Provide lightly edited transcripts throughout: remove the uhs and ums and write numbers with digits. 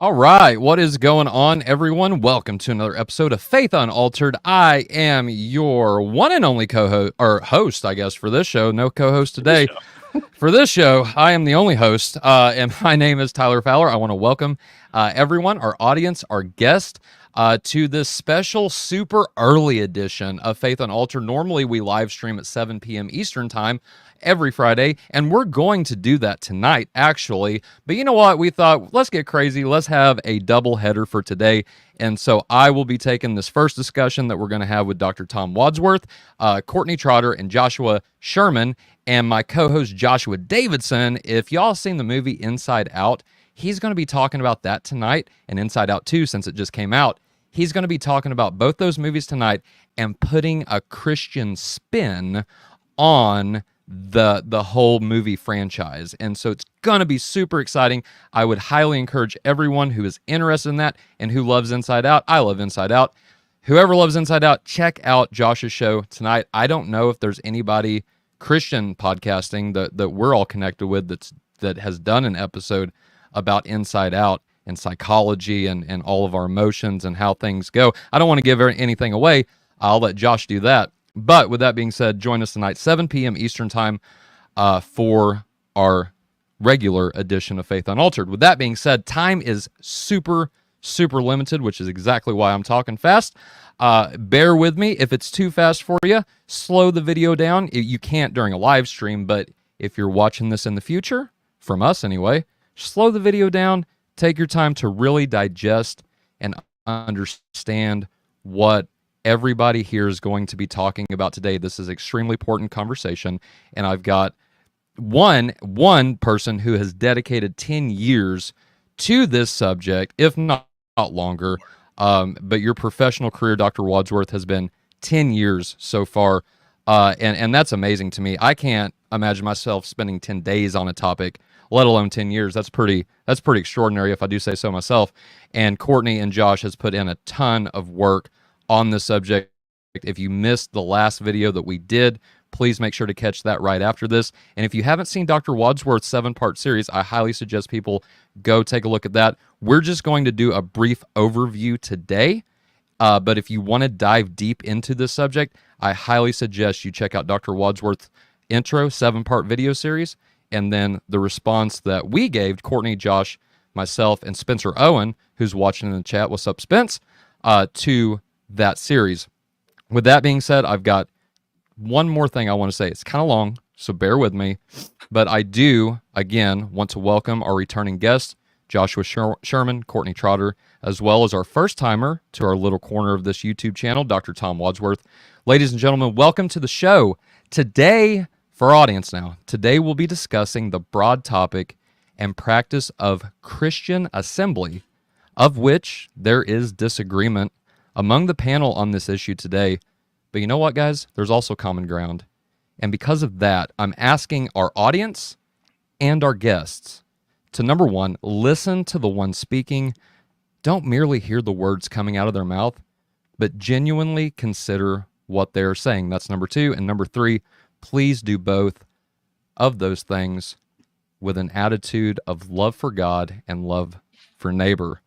All right, what is going on, everyone? Welcome to another episode of Faith Unaltered. I am your one and only co-host, or host, I guess, for this show. No co-host today. For this show, I am the only host, and my name is Tyler Fowler. I want to welcome everyone, our audience, our guest, to this special super early edition of Faith Unaltered. Normally, we live stream at 7 p.m. Eastern Time every Friday, and we're going to do that tonight, actually. But you know what? We thought, let's get crazy. Let's have a double header for today. And so I will be taking this first discussion that we're going to have with Dr. Tom Wadsworth, Courtney Trotter, and Joshua Sherman, and my co-host Joshua Davidson. If y'all seen the movie Inside Out, he's going to be talking about that tonight, and Inside Out 2, since it just came out. He's going to be talking about both those movies tonight and putting a Christian spin on the whole movie franchise. And so it's going to be super exciting. I would highly encourage everyone who is interested in that and who loves Inside Out. I love Inside Out. Whoever loves Inside Out, check out Josh's show tonight. I don't know if there's anybody Christian podcasting that we're all connected with that has done an episode about Inside Out and psychology and all of our emotions and how things go. I don't want to give anything away. I'll let Josh do that. But with that being said, join us tonight, 7 p.m. Eastern Time, for our regular edition of Faith Unaltered. With that being said, time is super, super limited, which is exactly why I'm talking fast. Bear with me. If it's too fast for you, slow the video down. You can't during a live stream, but if you're watching this in the future, from us anyway, slow the video down. Take your time to really digest and understand what everybody here is going to be talking about today. This is extremely important conversation, and I've got one person who has dedicated 10 years to this subject, if not longer. But your professional career, Dr. Wadsworth, has been 10 years so far, and that's amazing to me. I can't imagine myself spending 10 days on a topic, let alone 10 years. That's pretty extraordinary, if I do say so myself. And Courtney and Josh has put in a ton of work on the subject. If you missed the last video that we did, please make sure to catch that right after this. And if you haven't seen Dr. Wadsworth's 7-part series, I highly suggest people go take a look at that. We're just going to do a brief overview today, but if you want to dive deep into this subject, I highly suggest you check out Dr. Wadsworth's intro 7-part video series, and then the response that we gave, Courtney, Josh, myself, and Spencer Owen, who's watching in the chat, what's up, Spence, to that series. With that being said, I've got one more thing I want to say. It's kind of long, so bear with me, but I do, again, want to welcome our returning guests, Joshua Sherman, Courtney Trotter, as well as our first-timer to our little corner of this YouTube channel, Dr. Tom Wadsworth. Ladies and gentlemen, welcome to the show. Today, for our audience now, today we'll be discussing the broad topic and practice of Christian assembly, of which there is disagreement among the panel on this issue today. But you know what, guys? There's also common ground. And because of that, I'm asking our audience and our guests to, number one, listen to the one speaking. Don't merely hear the words coming out of their mouth, but genuinely consider what they're saying. That's number two. And number three, please do both of those things with an attitude of love for God and love for neighbor.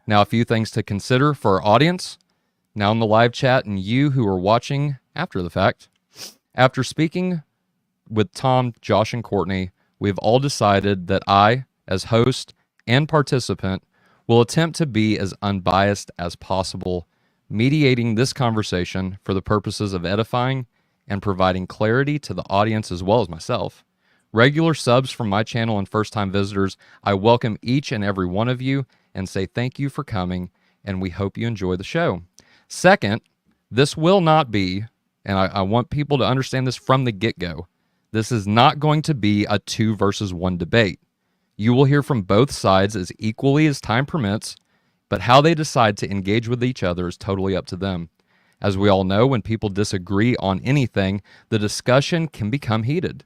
Now, a few things to consider for our audience now in the live chat, and you who are watching after the fact. After speaking with Tom, Josh, and Courtney, we've all decided that I, as host and participant, will attempt to be as unbiased as possible, mediating this conversation for the purposes of edifying and providing clarity to the audience as well as myself. Regular subs from my channel and first-time visitors, I welcome each and every one of you and say thank you for coming, and we hope you enjoy the show. Second, this will not be, and I want people to understand this from the get-go, this is not going to be a 2 versus 1 debate. You will hear from both sides as equally as time permits, but how they decide to engage with each other is totally up to them. As we all know, when people disagree on anything, the discussion can become heated.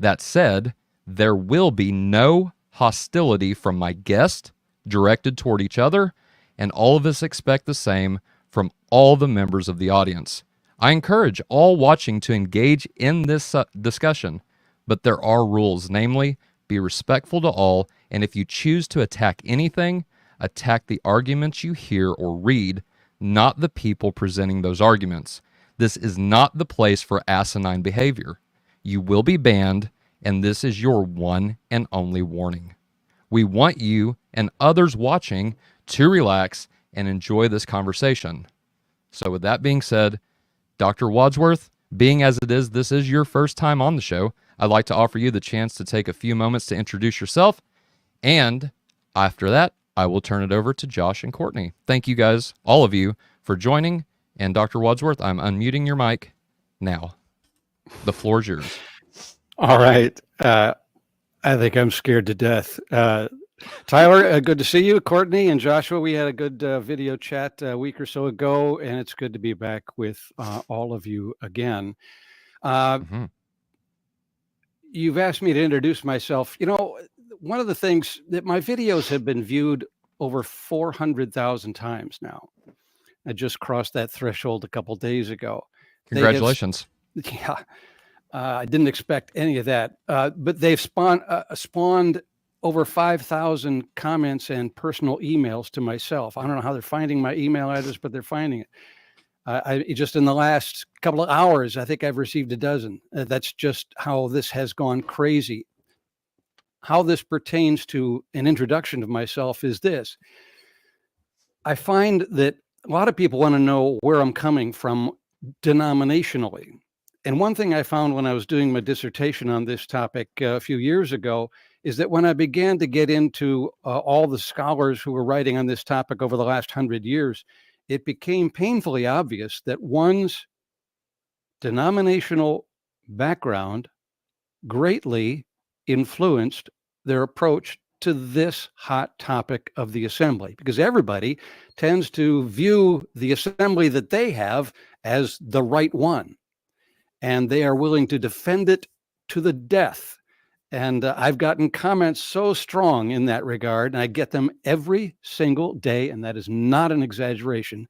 That said, there will be no hostility from my guest directed toward each other, and all of us expect the same from all the members of the audience. I encourage all watching to engage in this discussion, but there are rules, namely, be respectful to all, and if you choose to attack anything, Attack the arguments you hear or read, not the people presenting those arguments. This is not the place for asinine behavior. You will be banned, and this is your one and only warning. We want you and others watching to relax and enjoy this conversation. So with that being said, Dr. Wadsworth, being as it is, this is your first time on the show, I'd like to offer you the chance to take a few moments to introduce yourself, and after that, I will turn it over to Josh and Courtney. Thank you guys, all of you, for joining, and Dr. Wadsworth, I'm unmuting your mic now. The floor is yours. All right. I think I'm scared to death. Tyler, good to see you. Courtney and Joshua, we had a good video chat a week or so ago, and it's good to be back with all of you again. You've asked me to introduce myself. You know, one of the things that my videos have been viewed over 400,000 times now. I just crossed that threshold a couple days ago. Congratulations. Yeah. I didn't expect any of that, but they've spawned over 5,000 comments and personal emails to myself. I don't know how they're finding my email address, but they're finding it. I just in the last couple of hours, I think I've received a dozen. That's just how this has gone crazy. How this pertains to an introduction of myself is this. I find that a lot of people want to know where I'm coming from denominationally. And one thing I found when I was doing my dissertation on this topic a few years ago is that when I began to get into all the scholars who were writing on this topic over the last 100 years, it became painfully obvious that one's denominational background greatly influenced their approach to this hot topic of the assembly, because everybody tends to view the assembly that they have as the right one. And they are willing to defend it to the death. And I've gotten comments so strong in that regard, and I get them every single day, and that is not an exaggeration.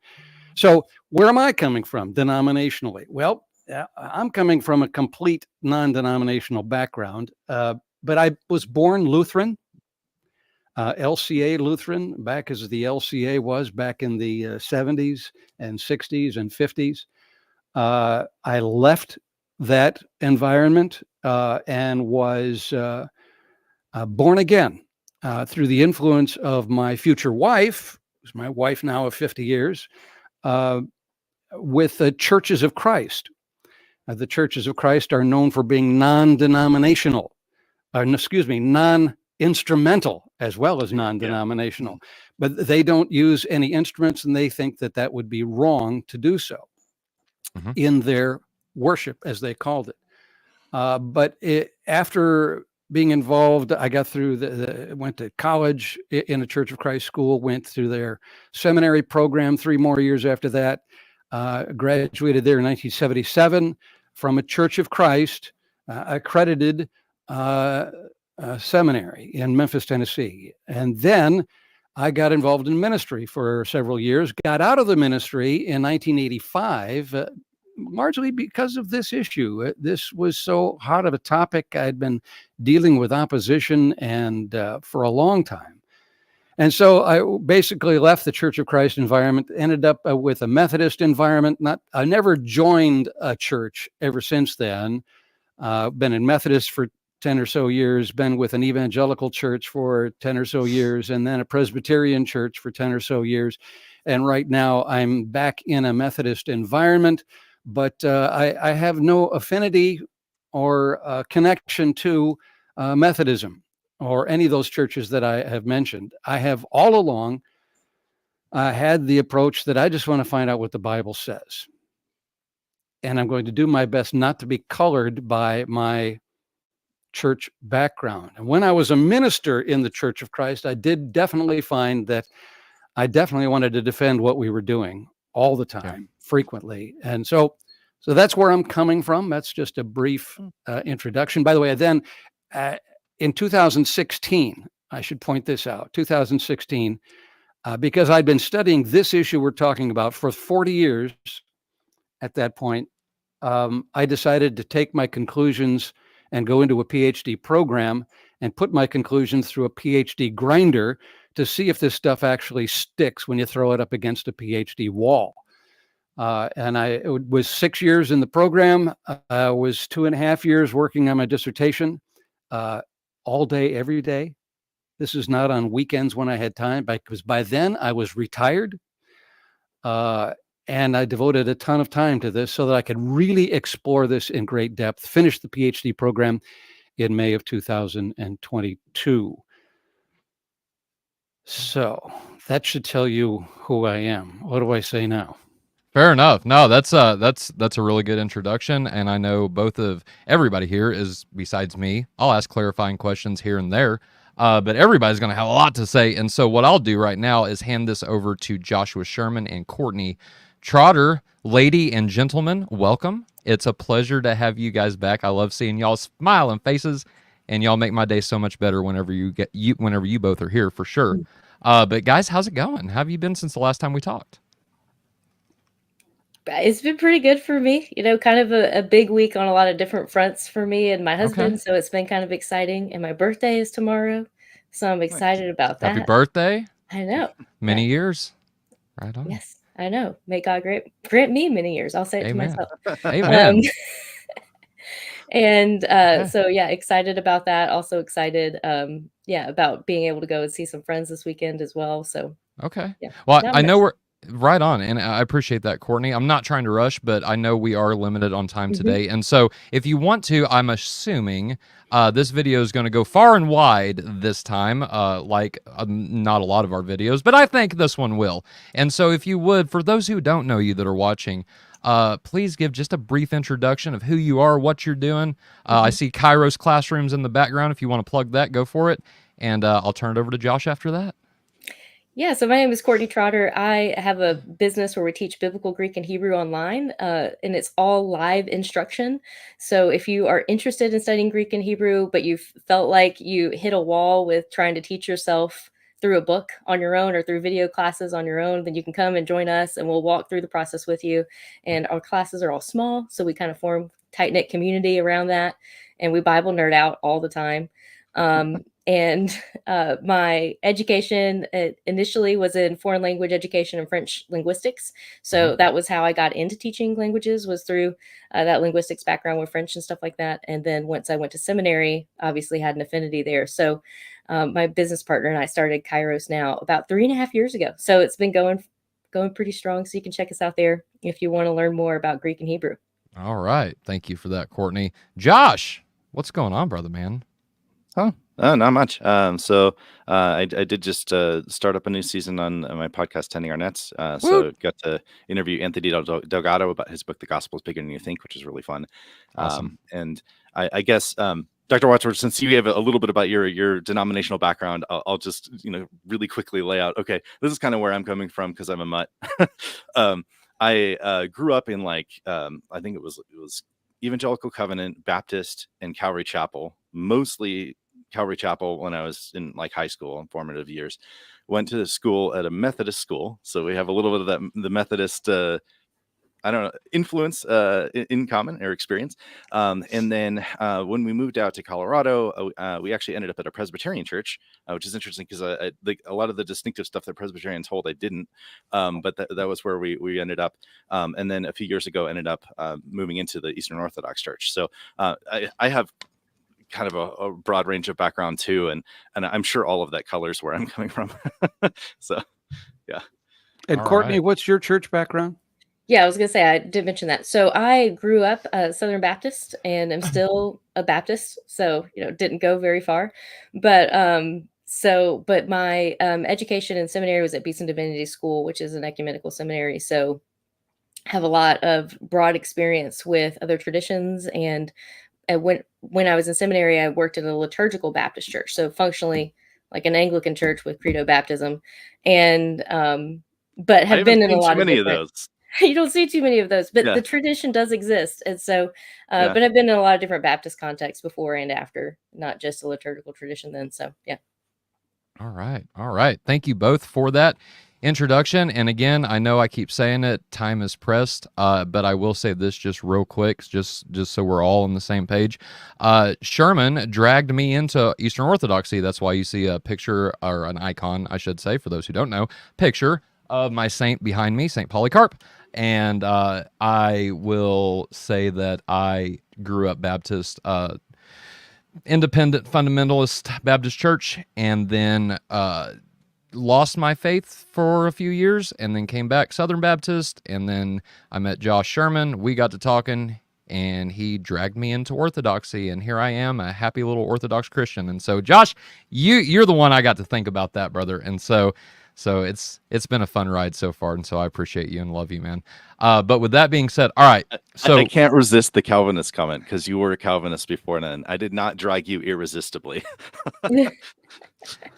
So where am I coming from denominationally? Well, I'm coming from a complete non-denominational background, but I was born Lutheran, LCA Lutheran, back as the LCA was back in the 70s and 60s and 50s. I left that environment and was born again through the influence of my future wife, who's my wife now of 50 years, with the Churches of Christ. The Churches of Christ are known for being non-denominational, non-instrumental as well as non-denominational, but they don't use any instruments, and they think that that would be wrong to do so in their worship, as they called it. But after being involved, I got through went to college in a Church of Christ school, went through their seminary program 3 more years after that, graduated there in 1977 from a Church of Christ accredited seminary in Memphis, Tennessee. And then I got involved in ministry for several years, got out of the ministry in 1985, largely because of this issue. This was so hot of a topic. I'd been dealing with opposition and for a long time. And so I basically left the Church of Christ environment, ended up with a Methodist environment. I never joined a church ever since then. Been in Methodist for 10 or so years, been with an evangelical church for 10 or so years, and then a Presbyterian church for 10 or so years. And right now I'm back in a Methodist environment, but I have no affinity or connection to Methodism or any of those churches that I have mentioned. I have all along had the approach that I just want to find out what the Bible says. And I'm going to do my best not to be colored by my church background. And when I was a minister in the Church of Christ, I did definitely find that I definitely wanted to defend what we were doing all the time, frequently. And so that's where I'm coming from. That's just a brief introduction. By the way, then in 2016, I should point this out, 2016, because I'd been studying this issue we're talking about for 40 years at that point, I decided to take my conclusions and go into a PhD program and put my conclusions through a PhD grinder to see if this stuff actually sticks when you throw it up against a PhD wall. And I was 6 years in the program, was 2.5 years working on my dissertation, all day, every day. This is not on weekends when I had time, because by then I was retired. And I devoted a ton of time to this so that I could really explore this in great depth, finish the PhD program in May of 2022. So that should tell you who I am. What do I say now? Fair enough. No, that's a really good introduction, and I know both of everybody here is, besides me, I'll ask clarifying questions here and there, but everybody's going to have a lot to say. And so what I'll do right now is hand this over to Joshua Sherman and Courtney Trotter. Lady and gentlemen, welcome. It's a pleasure to have you guys back. I love seeing y'all's smiling faces, and y'all make my day so much better whenever you both are here, for sure. But guys, how's it going? How have you been since the last time we talked? It's been pretty good for me, kind of a big week on a lot of different fronts for me and my husband. Okay. So it's been kind of exciting. And my birthday is tomorrow. So I'm excited about that. Happy birthday. I know. Many years. Right on. Yes, I know. May God grant me many years. I'll say it Amen. to myself. Amen. And so, yeah, excited about that. Also excited, about being able to go and see some friends this weekend as well. So, okay. Yeah. Well, I know we're right on, and I appreciate that, Courtney. I'm not trying to rush, but I know we are limited on time today. And so if you want to, I'm assuming this video is going to go far and wide this time, like not a lot of our videos, but I think this one will. And so if you would, for those who don't know you that are watching, please give just a brief introduction of who you are, what you're doing. I see Kairos Classrooms in the background. If you want to plug that, go for it. And I'll turn it over to Josh after that. Yeah, so my name is Courtney Trotter. I have a business where we teach Biblical Greek and Hebrew online, and it's all live instruction. So if you are interested in studying Greek and Hebrew, but you felt like you hit a wall with trying to teach yourself through a book on your own or through video classes on your own, then you can come and join us and we'll walk through the process with you. And our classes are all small, so we kind of form tight-knit community around that, and we Bible nerd out all the time. And my education initially was in foreign language education and French linguistics. So that was how I got into teaching languages, was through that linguistics background with French and stuff like that. And then once I went to seminary, obviously had an affinity there. So my business partner and I started Kairos now about 3.5 years ago. So it's been going pretty strong. So you can check us out there if you want to learn more about Greek and Hebrew. All right. Thank you for that, Courtney. Josh, what's going on, brother, man? Oh, not much. So I did just start up a new season on my podcast, Tending Our Nets. So got to interview Anthony Delgado about his book, The Gospel is Bigger Than You Think, which is really fun. Awesome. And I guess, Dr. Wadsworth, since you have a little bit about your denominational background, I'll just really quickly lay out. Okay, this is kind of where I'm coming from because I'm a mutt. I grew up in I think it was Evangelical Covenant, Baptist, and Calvary Chapel, mostly Calvary Chapel when I was in high school and formative years. Went to school at a Methodist school, so we have a little bit of the Methodist influence in common or experience. And then when we moved out to Colorado, we actually ended up at a Presbyterian church, which is interesting because a lot of the distinctive stuff that Presbyterians hold, I didn't. But that was where we ended up. And then a few years ago, ended up moving into the Eastern Orthodox Church. So I have kind of a broad range of background too, and I'm sure all of that colors where I'm coming from. So, yeah. And Courtney, what's your church background? Yeah, I was going to say, I did mention that. So I grew up Southern Baptist and am still a Baptist. So, didn't go very far. But my education in seminary was at Beeson Divinity School, which is an ecumenical seminary. So have a lot of broad experience with other traditions. And when I was in seminary, I worked in a liturgical Baptist church. So functionally like an Anglican church with credo baptism. And but have been in a lot of those. You don't see too many of those, but the tradition does exist. And so, but I've been in a lot of different Baptist contexts before and after, not just a liturgical tradition then. So, yeah. All right. Thank you both for that. introduction. And again, I know I keep saying it, time is pressed, but I will say this just real quick, just so we're all on the same page. Sherman dragged me into Eastern Orthodoxy. That's why you see a picture, or an icon, I should say, for those who don't know, picture of my saint behind me, St. Polycarp. And I will say that I grew up Baptist, independent fundamentalist Baptist church, and then lost my faith for a few years, and then came back Southern Baptist, and then I met Josh Sherman. We got to talking, and he dragged me into Orthodoxy, and here I am, a happy little Orthodox Christian. And so, Josh, you're the one I got to think about that, brother. And so it's been a fun ride so far, and so I appreciate you and love you, man. But with that being said, all right. So I can't resist the Calvinist comment, because you were a Calvinist before, and I did not drag you irresistibly.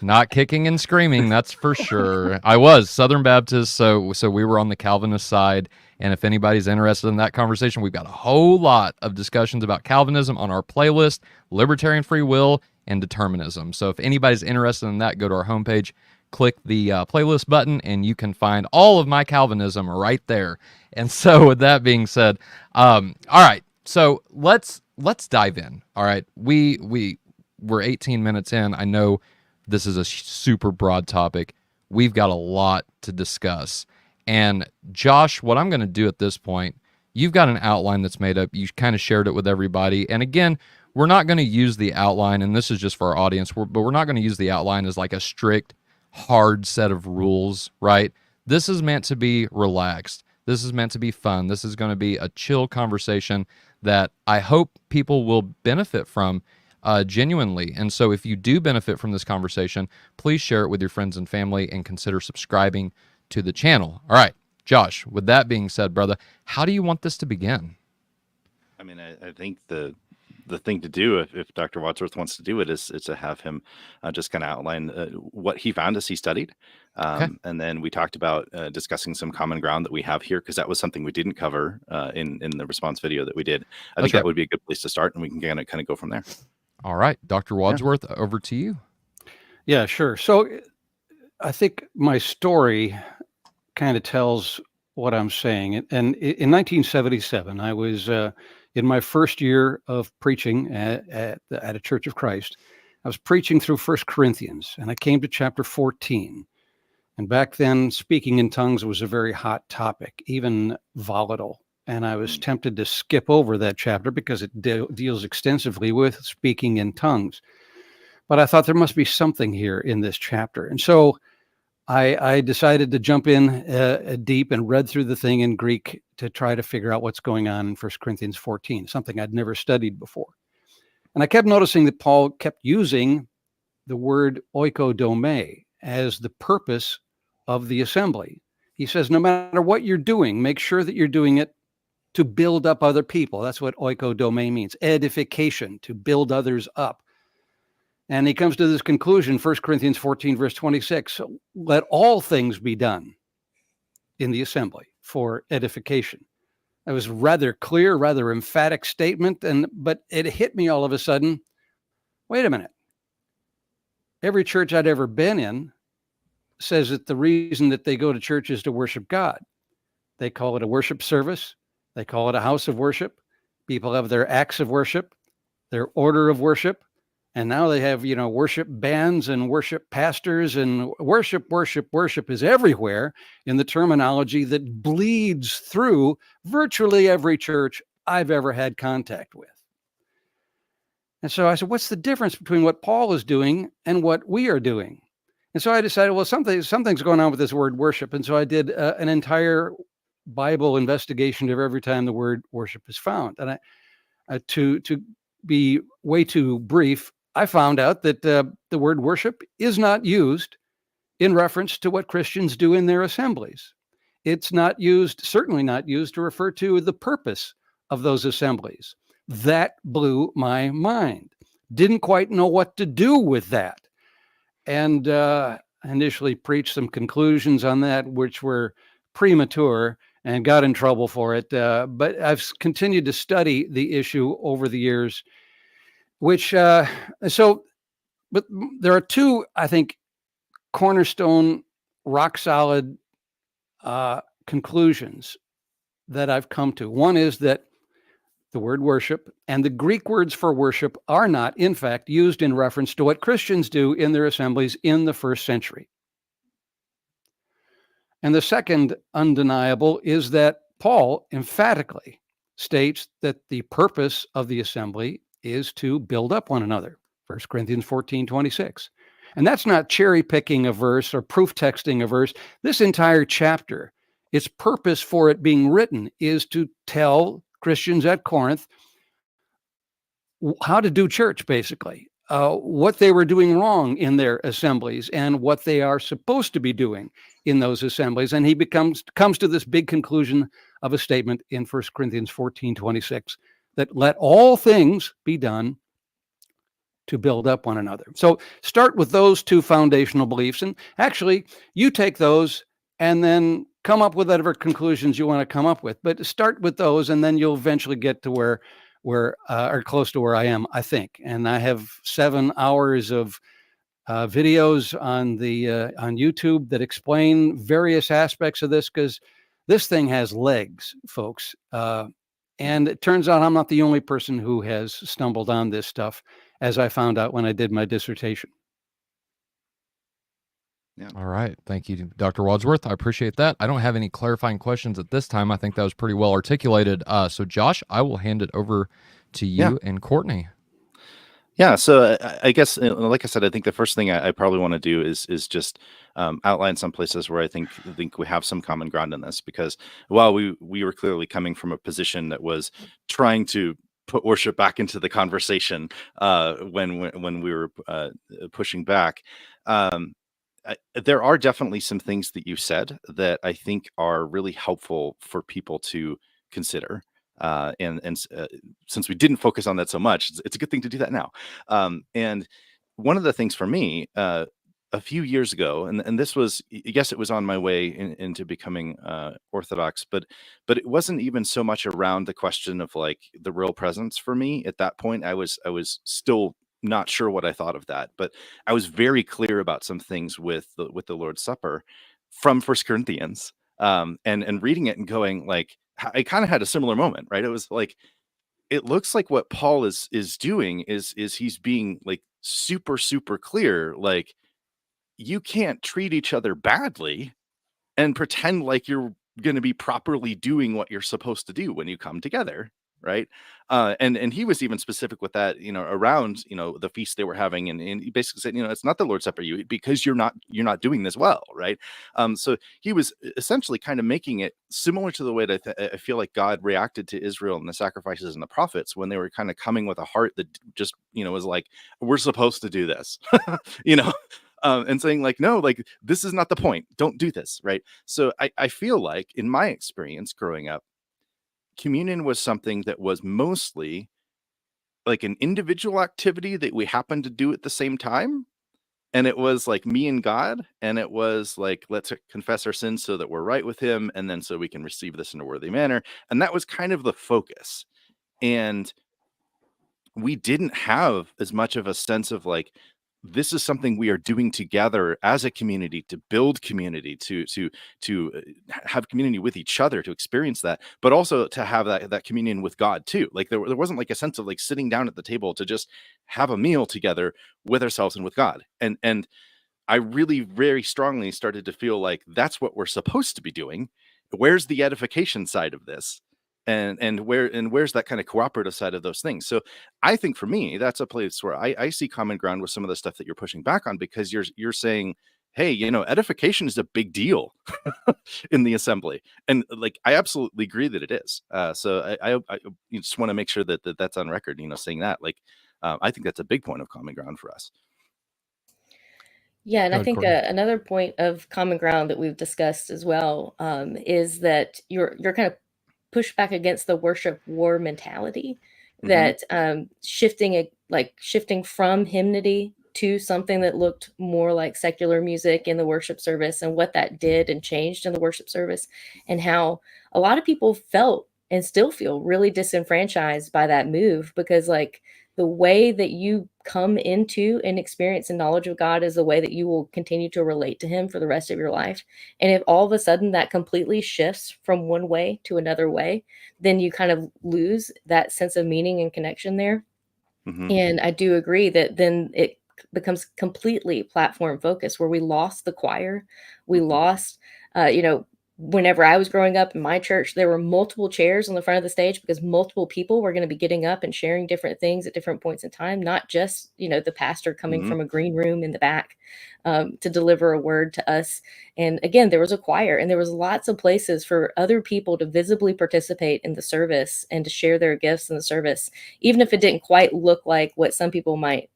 Not kicking and screaming, that's for sure. I was Southern Baptist, so we were on the Calvinist side. And if anybody's interested in that conversation, we've got a whole lot of discussions about Calvinism on our playlist, libertarian free will, and determinism. So if anybody's interested in that, go to our homepage, click the playlist button, and you can find all of my Calvinism right there. And so with that being said, all right, so let's dive in. All right, we're 18 minutes in. I know this is a super broad topic. We've got a lot to discuss. And Josh, what I'm going to do at this point, you've got an outline that's made up. You kind of shared it with everybody. And again, we're not going to use the outline, and this is just for our audience, but we're not going to use the outline as like a strict, hard set of rules, right? This is meant to be relaxed. This is meant to be fun. This is going to be a chill conversation that I hope people will benefit from genuinely. And so if you do benefit from this conversation, please share it with your friends and family and consider subscribing to the channel. All right, Josh, with that being said, brother, how do you want this to begin? I mean, I think the thing to do, if Dr. Wadsworth wants to do it, is to have him just kind of outline what he found as he studied. Okay. And then we talked about discussing some common ground that we have here, because that was something we didn't cover in the response video that we did. I think that would be a good place to start, and we can kind of go from there. All right, Dr. Wadsworth, over to you. Yeah, sure. So I think my story kind of tells what I'm saying. And in 1977, I was in my first year of preaching at a Church of Christ. I was preaching through 1 Corinthians, and I came to chapter 14. And back then, speaking in tongues was a very hot topic, even volatile. And I was tempted to skip over that chapter because it deals extensively with speaking in tongues. But I thought there must be something here in this chapter. And so I decided to jump in deep and read through the thing in Greek to try to figure out what's going on in 1 Corinthians 14, something I'd never studied before. And I kept noticing that Paul kept using the word oikodome as the purpose of the assembly. He says, no matter what you're doing, make sure that you're doing it to build up other people. That's what oikodome means, edification, to build others up. And he comes to this conclusion, 1 Corinthians 14, verse 26, let all things be done in the assembly for edification. That was rather clear, rather emphatic statement, but it hit me all of a sudden. Wait a minute. Every church I'd ever been in says that the reason that they go to church is to worship God. They call it a worship service. They call it a house of worship. People have their acts of worship, their order of worship. And now they have, worship bands and worship pastors, and worship is everywhere in the terminology that bleeds through virtually every church I've ever had contact with. And so I said, what's the difference between what Paul is doing and what we are doing? And so I decided, well, something's going on with this word worship. And so I did an entire Bible investigation of every time the word worship is found. And to be way too brief, I found out that the word worship is not used in reference to what Christians do in their assemblies. It's not used, certainly not used, to refer to the purpose of those assemblies. That blew my mind. Didn't quite know what to do with that. And initially preached some conclusions on that, which were premature, and got in trouble for it. But I've continued to study the issue over the years, but there are two, I think, cornerstone rock solid conclusions that I've come to. One is that the word worship and the Greek words for worship are not, in fact, used in reference to what Christians do in their assemblies in the first century. And the second undeniable is that Paul emphatically states that the purpose of the assembly is to build up one another. 1 Corinthians 14:26. And that's not cherry picking a verse or proof texting a verse. This entire chapter, its purpose for it being written is to tell Christians at Corinth how to do church, basically, what they were doing wrong in their assemblies and what they are supposed to be doing in those assemblies. And he comes to this big conclusion of a statement in 1 Corinthians 14:26 that let all things be done to build up one another. So start with those two foundational beliefs. And actually, you take those and then come up with whatever conclusions you want to come up with. But start with those, and then you'll eventually get to where or close to where I am, I think. And I have 7 hours of videos on YouTube that explain various aspects of this, because this thing has legs, folks. And it turns out I'm not the only person who has stumbled on this stuff, as I found out when I did my dissertation. Yeah. All right. Thank you, Dr. Wadsworth. I appreciate that. I don't have any clarifying questions at this time. I think that was pretty well articulated. So, Josh, I will hand it over to you and Courtney. Yeah. So I guess, like I said, I think the first thing I probably want to do is just outline some places where I think we have some common ground in this, because while we were clearly coming from a position that was trying to put worship back into the conversation when we were pushing back, there are definitely some things that you said that I think are really helpful for people to consider. And since we didn't focus on that so much, it's a good thing to do that now. And one of the things for me, a few years ago, and this was, yes, it was on my way into becoming Orthodox, but it wasn't even so much around the question of like the real presence for me. At that point, I was still not sure what I thought of that, but I was very clear about some things with the Lord's Supper from 1 Corinthians, and reading it and going like, I kind of had a similar moment, right? It was like, it looks like what Paul is doing is he's being like super, super clear. Like, you can't treat each other badly and pretend like you're going to be properly doing what you're supposed to do when you come together. Right. And he was even specific with that, around, the feast they were having. And he basically said, it's not the Lord's Supper because you're not doing this well. Right. So he was essentially kind of making it similar to the way that I feel like God reacted to Israel and the sacrifices and the prophets when they were kind of coming with a heart that just, was like, we're supposed to do this, and saying like, no, like, this is not the point. Don't do this. Right. So I feel like in my experience growing up, communion was something that was mostly like an individual activity that we happened to do at the same time. And it was like me and God. And it was like, let's confess our sins so that we're right with him. And then so we can receive this in a worthy manner. And that was kind of the focus. And we didn't have as much of a sense of like, this is something we are doing together as a community to build community, to have community with each other, to experience that, but also to have that communion with God too. Like there wasn't like a sense of like sitting down at the table to just have a meal together with ourselves and with God. And I really very strongly started to feel like that's what we're supposed to be doing. Where's the edification side of this? And where's that kind of cooperative side of those things? So I think for me, that's a place where I see common ground with some of the stuff that you're pushing back on, because you're saying, hey, edification is a big deal in the assembly. And like, I absolutely agree that it is. So I just want to make sure that that's on record, saying that, like, I think that's a big point of common ground for us. Yeah, and I think another point of common ground that we've discussed as well is that you're kind of push back against the worship war mentality, that shifting from hymnody to something that looked more like secular music in the worship service, and what that did and changed in the worship service, and how a lot of people felt and still feel really disenfranchised by that move, because like the way that you come into and experience and knowledge of God is the way that you will continue to relate to him for the rest of your life. And if all of a sudden that completely shifts from one way to another way, then you kind of lose that sense of meaning and connection there. And I do agree that then it becomes completely platform focused, where we lost the choir. We lost, whenever I was growing up in my church, there were multiple chairs on the front of the stage because multiple people were going to be getting up and sharing different things at different points in time, not just, the pastor coming from a green room in the back to deliver a word to us. And again, there was a choir, and there was lots of places for other people to visibly participate in the service and to share their gifts in the service, even if it didn't quite look like what some people might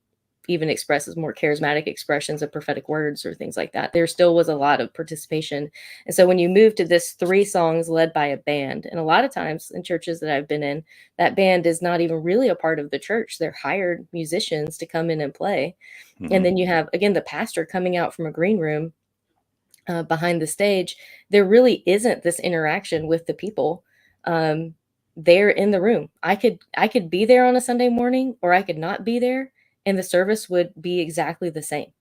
even express as more charismatic expressions of prophetic words or things like that. There still was a lot of participation. And so when you move to this 3 songs led by a band, and a lot of times in churches that I've been in, that band is not even really a part of the church. They're hired musicians to come in and play. And then you have, again, the pastor coming out from a green room behind the stage. There really isn't this interaction with the people there in the room. I could be there on a Sunday morning, or I could not be there, and the service would be exactly the same.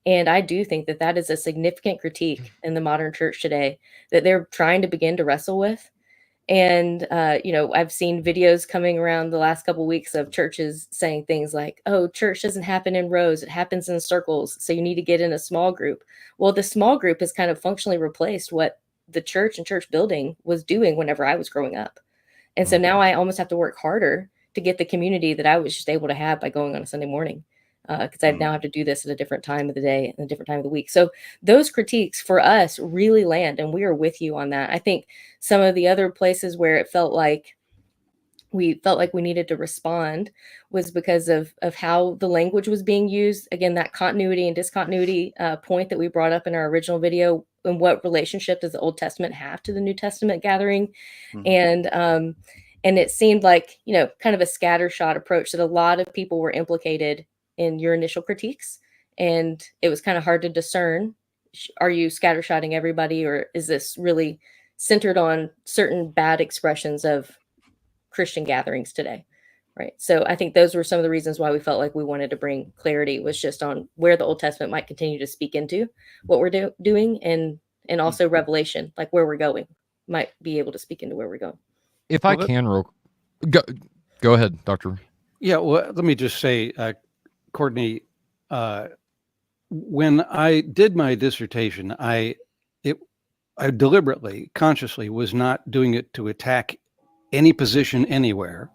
And I do think that that is a significant critique in the modern church today that they're trying to begin to wrestle with. And, I've seen videos coming around the last couple of weeks of churches saying things like, oh, church doesn't happen in rows, it happens in circles, so you need to get in a small group. Well, the small group has kind of functionally replaced what the church and church building was doing whenever I was growing up. And so now I almost have to work harder to get the community that I was just able to have by going on a Sunday morning, because I now have to do this at a different time of the day and a different time of the week. So those critiques for us really land, and we are with you on that. I think some of the other places where it felt like we needed to respond was because of how the language was being used. Again, that continuity and discontinuity point that we brought up in our original video, and what relationship does the Old Testament have to the New Testament gathering? And it seemed like, kind of a scattershot approach, that a lot of people were implicated in your initial critiques. And it was kind of hard to discern, are you scattershotting everybody, or is this really centered on certain bad expressions of Christian gatherings today? Right. So I think those were some of the reasons why we felt like we wanted to bring clarity, was just on where the Old Testament might continue to speak into what we're doing, and also Revelation, like where we're going, might be able to speak into where we're going. If I can, go ahead, Doctor. Yeah, well, let me just say, Courtney, when I did my dissertation, I deliberately, consciously was not doing it to attack any position anywhere,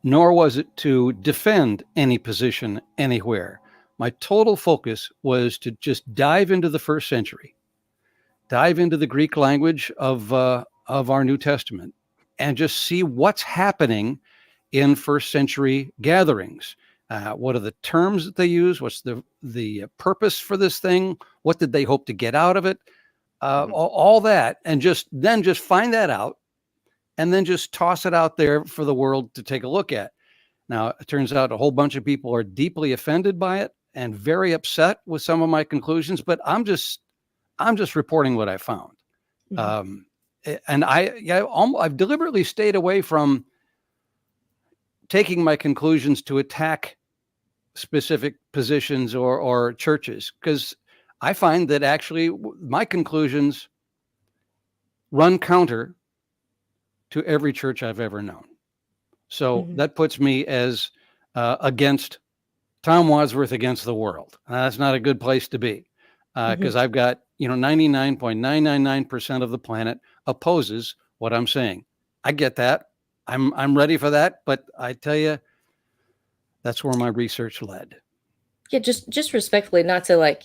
nor was it to defend any position anywhere. My total focus was to just dive into the first century, dive into the Greek language of our New Testament, and just see what's happening in first century gatherings. What are the terms that they use? What's the purpose for this thing? What did they hope to get out of it? All that, and just find that out, and then just toss it out there for the world to take a look at. Now, it turns out a whole bunch of people are deeply offended by it and very upset with some of my conclusions, but I'm just reporting what I found. And I've deliberately stayed away from taking my conclusions to attack specific positions or churches, because I find that actually my conclusions run counter to every church I've ever known. So that puts me as against Tom Wadsworth against the world. That's not a good place to be, because I've got 99.999% of the planet opposes what I'm saying. I get that. I'm ready for that, but I tell you, that's where my research led. Yeah, just respectfully, not to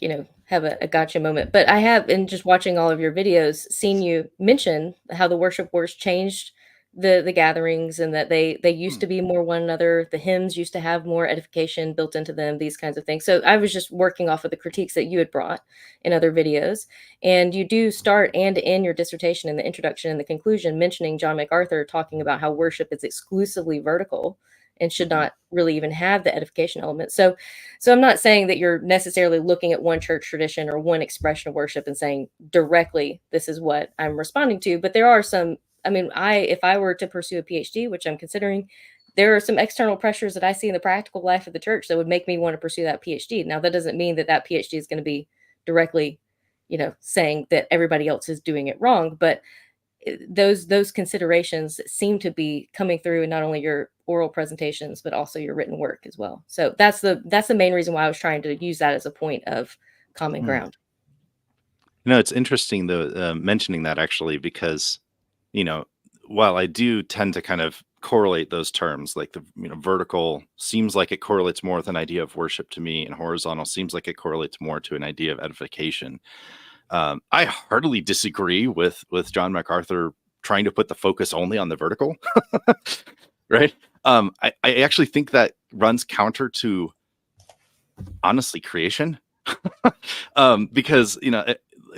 have a gotcha moment, but I have, in just watching all of your videos, seen you mention how the worship wars changed the gatherings, and that they used to be more one another. The hymns used to have more edification built into them, these kinds of things. So I was just working off of the critiques that you had brought in other videos. And you do start and end your dissertation in the introduction and the conclusion mentioning John MacArthur talking about how worship is exclusively vertical and should not really even have the edification element. So I'm not saying that you're necessarily looking at one church tradition or one expression of worship and saying directly, this is what I'm responding to, but there are some. I mean, if I were to pursue a PhD, which I'm considering, there are some external pressures that I see in the practical life of the church that would make me want to pursue that PhD. Now, that doesn't mean that that PhD is going to be directly, saying that everybody else is doing it wrong, but those considerations seem to be coming through in not only your oral presentations, but also your written work as well. So that's the main reason why I was trying to use that as a point of common ground. It's interesting though, mentioning that actually, because, while I do tend to kind of correlate those terms, like the vertical seems like it correlates more with an idea of worship to me, and horizontal seems like it correlates more to an idea of edification. I heartily disagree with John MacArthur trying to put the focus only on the vertical, right? I actually think that runs counter to, honestly, creation, because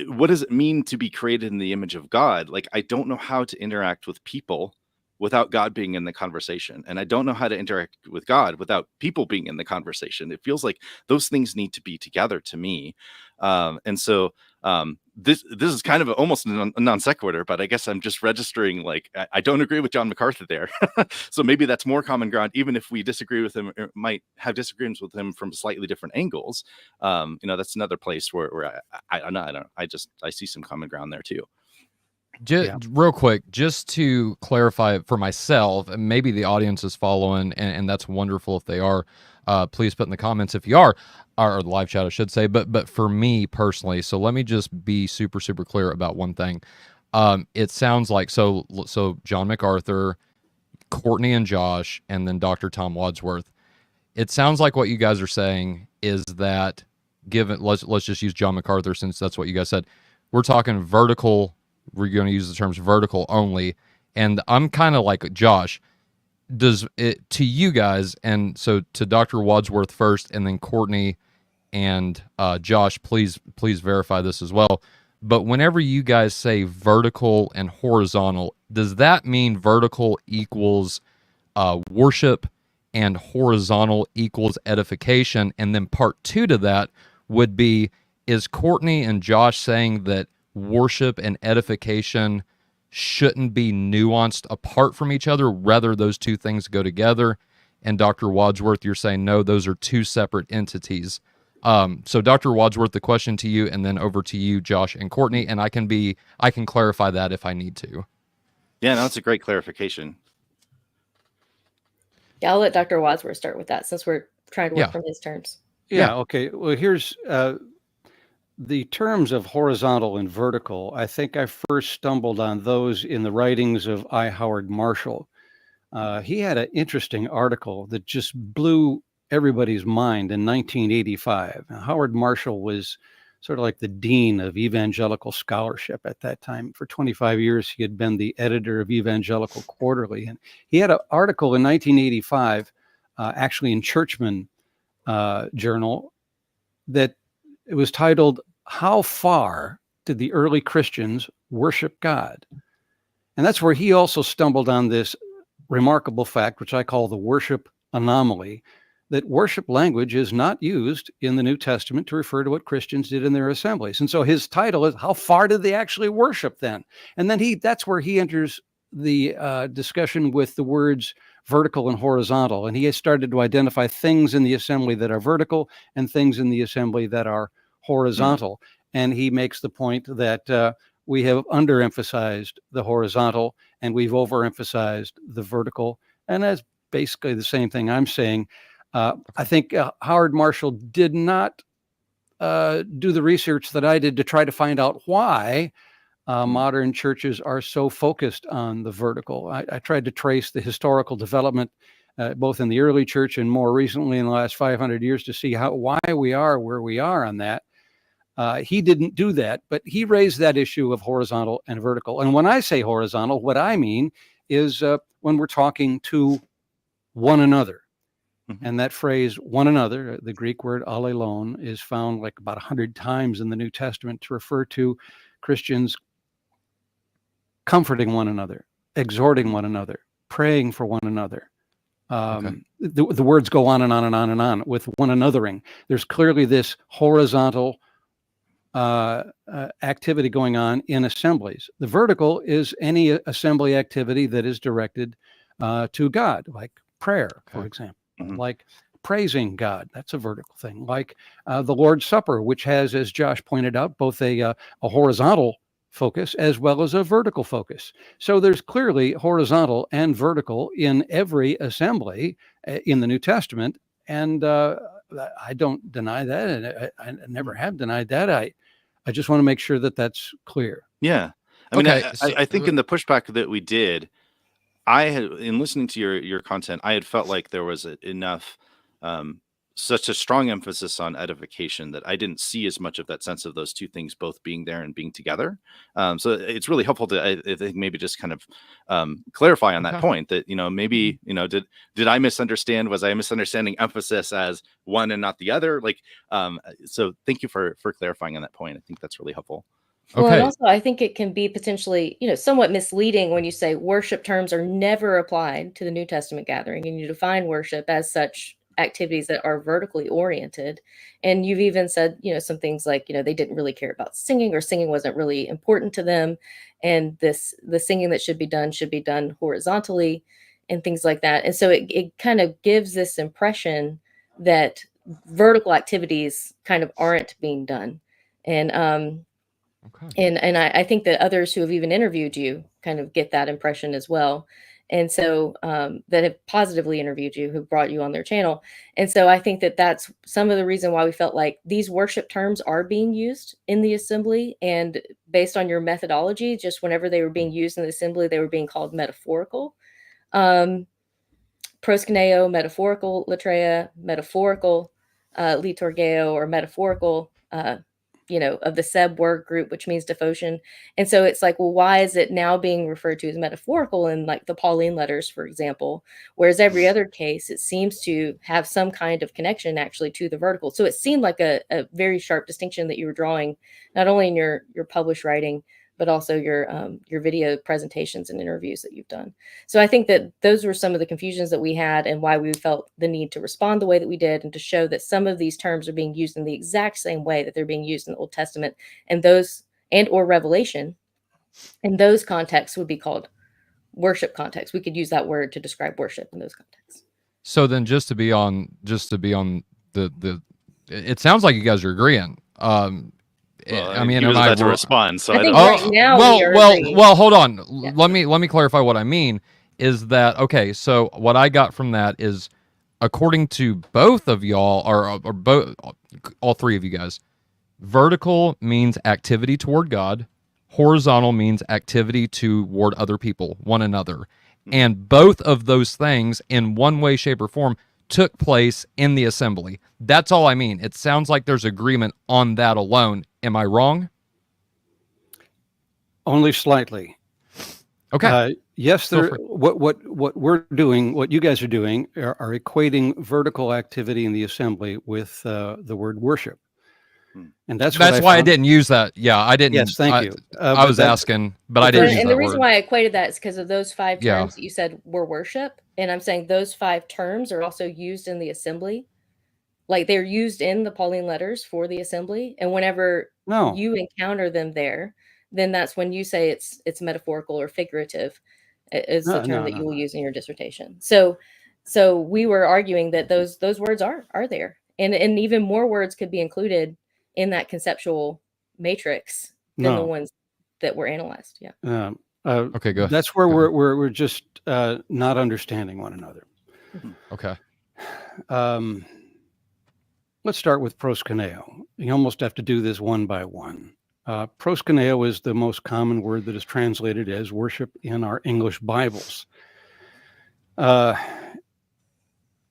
what does it mean to be created in the image of God? Like, I don't know how to interact with people without God being in the conversation. And I don't know how to interact with God without people being in the conversation. It feels like those things need to be together to me. And so this is kind of almost a non sequitur, but I guess I'm just registering, like, I don't agree with John MacArthur there. So maybe that's more common ground, even if we disagree with him, or might have disagreements with him from slightly different angles. That's another place where I don't know. I see some common ground there too. Real quick, just to clarify for myself, and maybe the audience is following, and that's wonderful if they are. Please put in the comments if you are, or the live chat, I should say. But for me personally, so let me just be super, super clear about one thing. It sounds like so John MacArthur, Courtney and Josh, and then Dr. Tom Wadsworth. It sounds like what you guys are saying is that, given let's just use John MacArthur since that's what you guys said. We're talking vertical. We're going to use the terms vertical only. And I'm kind of like Josh. Does it to you guys, and so to Dr. Wadsworth first, and then Courtney and Josh, please verify this as well. But whenever you guys say vertical and horizontal, does that mean vertical equals worship and horizontal equals edification? And then part two to that would be, is Courtney and Josh saying that worship and edification shouldn't be nuanced apart from each other, rather those two things go together? And Dr. Wadsworth, you're saying no, those are two separate entities. So Dr. Wadsworth, the question to you, and then over to you, Josh and Courtney, and I can clarify that if I need to. Yeah, no, that's a great clarification. Yeah, I'll let Dr. Wadsworth start with that since we're trying to work from his terms. Yeah. Okay. Well, here's the terms of horizontal and vertical. I think I first stumbled on those in the writings of I. Howard Marshall. He had an interesting article that just blew everybody's mind in 1985. Now, Howard Marshall was sort of like the dean of evangelical scholarship at that time. For 25 years, he had been the editor of Evangelical Quarterly. And he had an article in 1985, actually in Churchman Journal, that it was titled, "How Far Did the Early Christians Worship God?" And that's where he also stumbled on this remarkable fact, which I call the worship anomaly, that worship language is not used in the New Testament to refer to what Christians did in their assemblies. And so his title is, "How Far Did They Actually Worship Then?" And then that's where he enters the discussion with the words vertical and horizontal. And he has started to identify things in the assembly that are vertical and things in the assembly that are horizontal. And he makes the point that we have underemphasized the horizontal and we've overemphasized the vertical. And that's basically the same thing I'm saying. I think Howard Marshall did not do the research that I did to try to find out why modern churches are so focused on the vertical. I tried to trace the historical development, both in the early church and more recently in the last 500 years, to see why we are where we are on that. He didn't do that, but he raised that issue of horizontal and vertical. And when I say horizontal, what I mean is when we're talking to one another. And that phrase, one another, the Greek word allelon, is found like about 100 times in the New Testament to refer to Christians comforting one another, exhorting one another, praying for one another. The words go on and on and on and on with one anothering. There's clearly this horizontal activity going on in assemblies. The vertical is any assembly activity that is directed to God, like prayer, for Okay. example, Mhm. like praising God. That's a vertical thing. Like the Lord's Supper, which has, as Josh pointed out, both a horizontal focus as well as a vertical focus. So there's clearly horizontal and vertical in every assembly in the New Testament. And I don't deny that. And I never have denied that. I just want to make sure that that's clear. Yeah. I mean, Okay, I think in the pushback that we did, I had, in listening to your content, I had felt like there was enough, such a strong emphasis on edification that I didn't see as much of that sense of those two things both being there and being together. So it's really helpful to, I think, maybe just kind of clarify on that Okay. point that, maybe, did I misunderstand? Was I misunderstanding emphasis as one and not the other? Like, so thank you for clarifying on that point. I think that's really helpful. Well, and Okay. also I think it can be potentially, somewhat misleading when you say worship terms are never applied to the New Testament gathering, and you define worship as such activities that are vertically oriented. And you've even said, some things like, they didn't really care about singing, or singing wasn't really important to them. And the singing that should be done horizontally and things like that. And so it kind of gives this impression that vertical activities kind of aren't being done. And Okay. and I think that others who have even interviewed you kind of get that impression as well. And so that have positively interviewed you, who brought you on their channel. And so I think that that's some of the reason why we felt like these worship terms are being used in the assembly. And based on your methodology, just whenever they were being used in the assembly, they were being called metaphorical. Proskuneo, metaphorical, latreia, metaphorical, liturgeo, or metaphorical, of the Seb word group, which means devotion. And so it's like, well, why is it now being referred to as metaphorical in like the Pauline letters, for example, whereas every other case, it seems to have some kind of connection actually to the vertical. So it seemed like a very sharp distinction that you were drawing, not only in your published writing, but also your video presentations and interviews that you've done. So I think that those were some of the confusions that we had, and why we felt the need to respond the way that we did, and to show that some of these terms are being used in the exact same way that they're being used in the Old Testament, and those or Revelation. And those contexts would be called worship contexts. We could use that word to describe worship in those contexts. So then just to be on the it sounds like you guys are agreeing. Well, I mean, he was am I about to wrong? respond, so I I think don't. right now well, we are well, agreeing. well, hold on. Yeah. Let me clarify what I mean. Is that okay? So what I got from that is, according to both of y'all, or both, all three of you guys, vertical means activity toward God, horizontal means activity toward other people, one another, and both of those things, in one way, shape, or form, took place in the assembly. That's all I mean. It sounds like there's agreement on that alone. Am I wrong? Only slightly. Okay. Yes, Feel there. free. What we're doing, what you guys are doing, are equating vertical activity in the assembly with the word worship, and that's what Why I found. didn't use that. Yeah, I didn't. Yes, thank you. I But was that- asking, but I but didn't there's- use And that the reason word. why I equated that is because of those 5 Yeah. terms that you said were worship. And I'm saying those 5 terms are also used in the assembly. Like, they're used in the Pauline letters for the assembly. And whenever No. you encounter them there, then that's when you say it's metaphorical or figurative, is the term that you will use in your dissertation. So we were arguing that those words are there. And even more words could be included in that conceptual matrix than the ones that were analyzed. Yeah. Okay, go ahead. That's where Go ahead. we're just not understanding one another. Okay. Let's start with proskuneo. You almost have to do this one by one. Proskuneo is the most common word that is translated as worship in our English Bibles.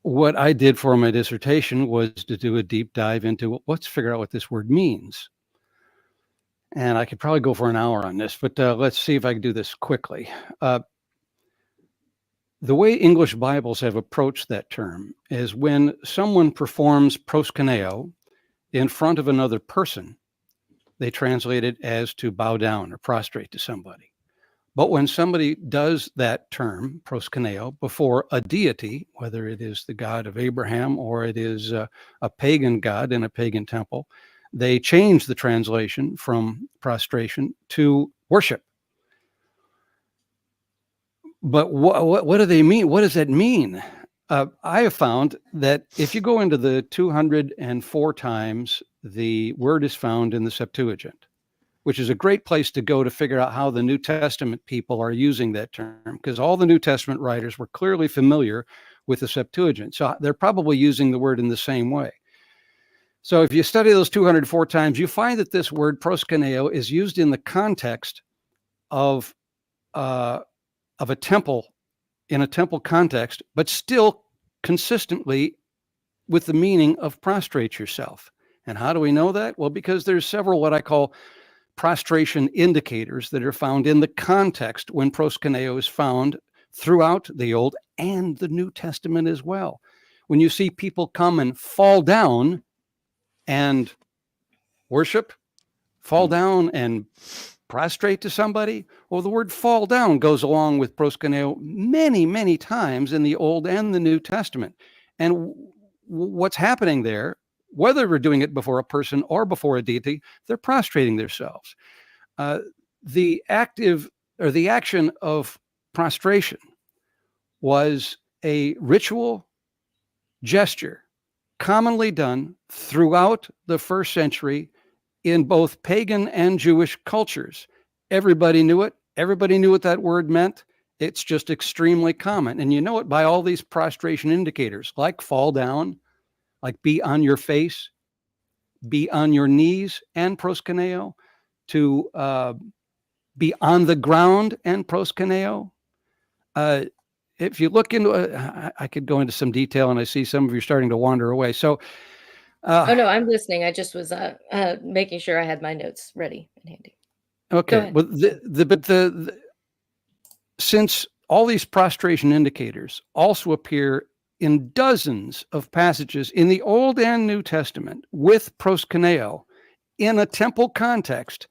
What I did for my dissertation was to do a deep dive into, let's figure out what this word means. And I could probably go for an hour on this, but let's see if I can do this quickly. The way English Bibles have approached that term is when someone performs proskuneo in front of another person, they translate it as to bow down or prostrate to somebody. But when somebody does that term, proskuneo, before a deity, whether it is the God of Abraham or it is a pagan god in a pagan temple, they change the translation from prostration to worship. But what do they mean? What does that mean? I have found that if you go into the 204 times the word is found in the Septuagint, which is a great place to go to figure out how the New Testament people are using that term, because all the New Testament writers were clearly familiar with the Septuagint. So they're probably using the word in the same way. So if you study those 204 times, you find that this word proskuneo is used in the context of a temple, in a temple context, but still consistently with the meaning of prostrate yourself. And how do we know that? Well, because there's several what I call prostration indicators that are found in the context when proskuneo is found throughout the Old and the New Testament as well. When you see people come and fall down and worship, fall down and prostrate to somebody, well, the word fall down goes along with proskuneo many, many times in the Old and the New Testament. And what's happening there, whether we're doing it before a person or before a deity, they're prostrating themselves. The action of prostration was a ritual gesture commonly done throughout the first century in both pagan and Jewish cultures. Everybody knew it. Everybody knew what that word meant. It's just extremely common. And you know it by all these prostration indicators, like fall down, like be on your face, be on your knees, and proskuneo, to be on the ground and proskuneo. If you look into it, I could go into some detail, and I see some of you starting to wander away. So, Oh no, I'm listening. I just was making sure I had my notes ready and handy. okay. Well, since all these prostration indicators also appear in dozens of passages in the Old and New Testament with proskuneo in a temple context,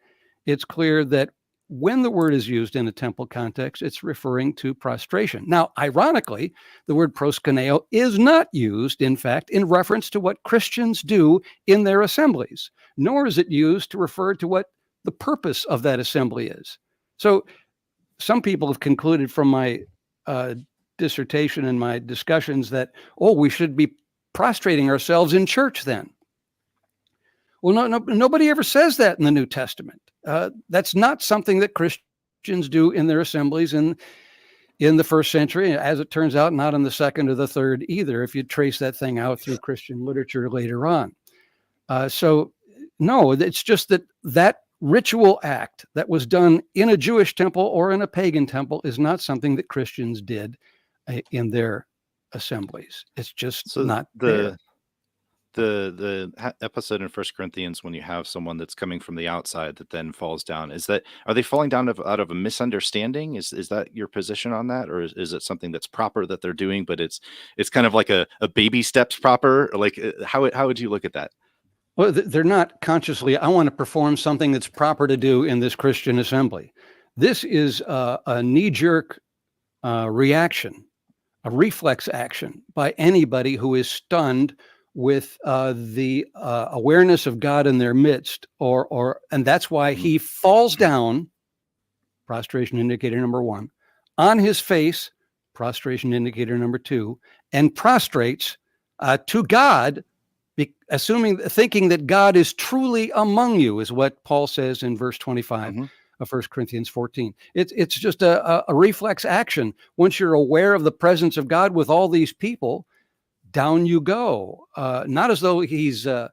it's clear that when the word is used in a temple context, it's referring to prostration. Now, ironically, the word proskuneo is not used, in fact, in reference to what Christians do in their assemblies, nor is it used to refer to what the purpose of that assembly is. So some people have concluded from my dissertation and my discussions that, we should be prostrating ourselves in church then. Well, nobody ever says that in the New Testament. That's not something that Christians do in their assemblies in the first century. As it turns out, not in the second or the third either, if you trace that thing out through Christian literature later on. So no, it's just that ritual act that was done in a Jewish temple or in a pagan temple is not something that Christians did in their assemblies. It's just not there. The episode in 1 Corinthians, when you have someone that's coming from the outside that then falls down, are they falling down out of a misunderstanding? Is that your position on that, or is it something that's proper that they're doing, but it's kind of like a baby steps proper? Like how would you look at that? Well, they're not consciously, I want to perform something that's proper to do in this Christian assembly. This is a knee-jerk reaction, a reflex action by anybody who is stunned with the awareness of God in their midst, and that's why he falls down, prostration indicator number 1, on his face, prostration indicator number 2, and prostrates to God, thinking that God is truly among you, is what Paul says in verse 25 of 1 Corinthians 14. It's just a reflex action. Once you're aware of the presence of God with all these people, down you go. Not as though he sees an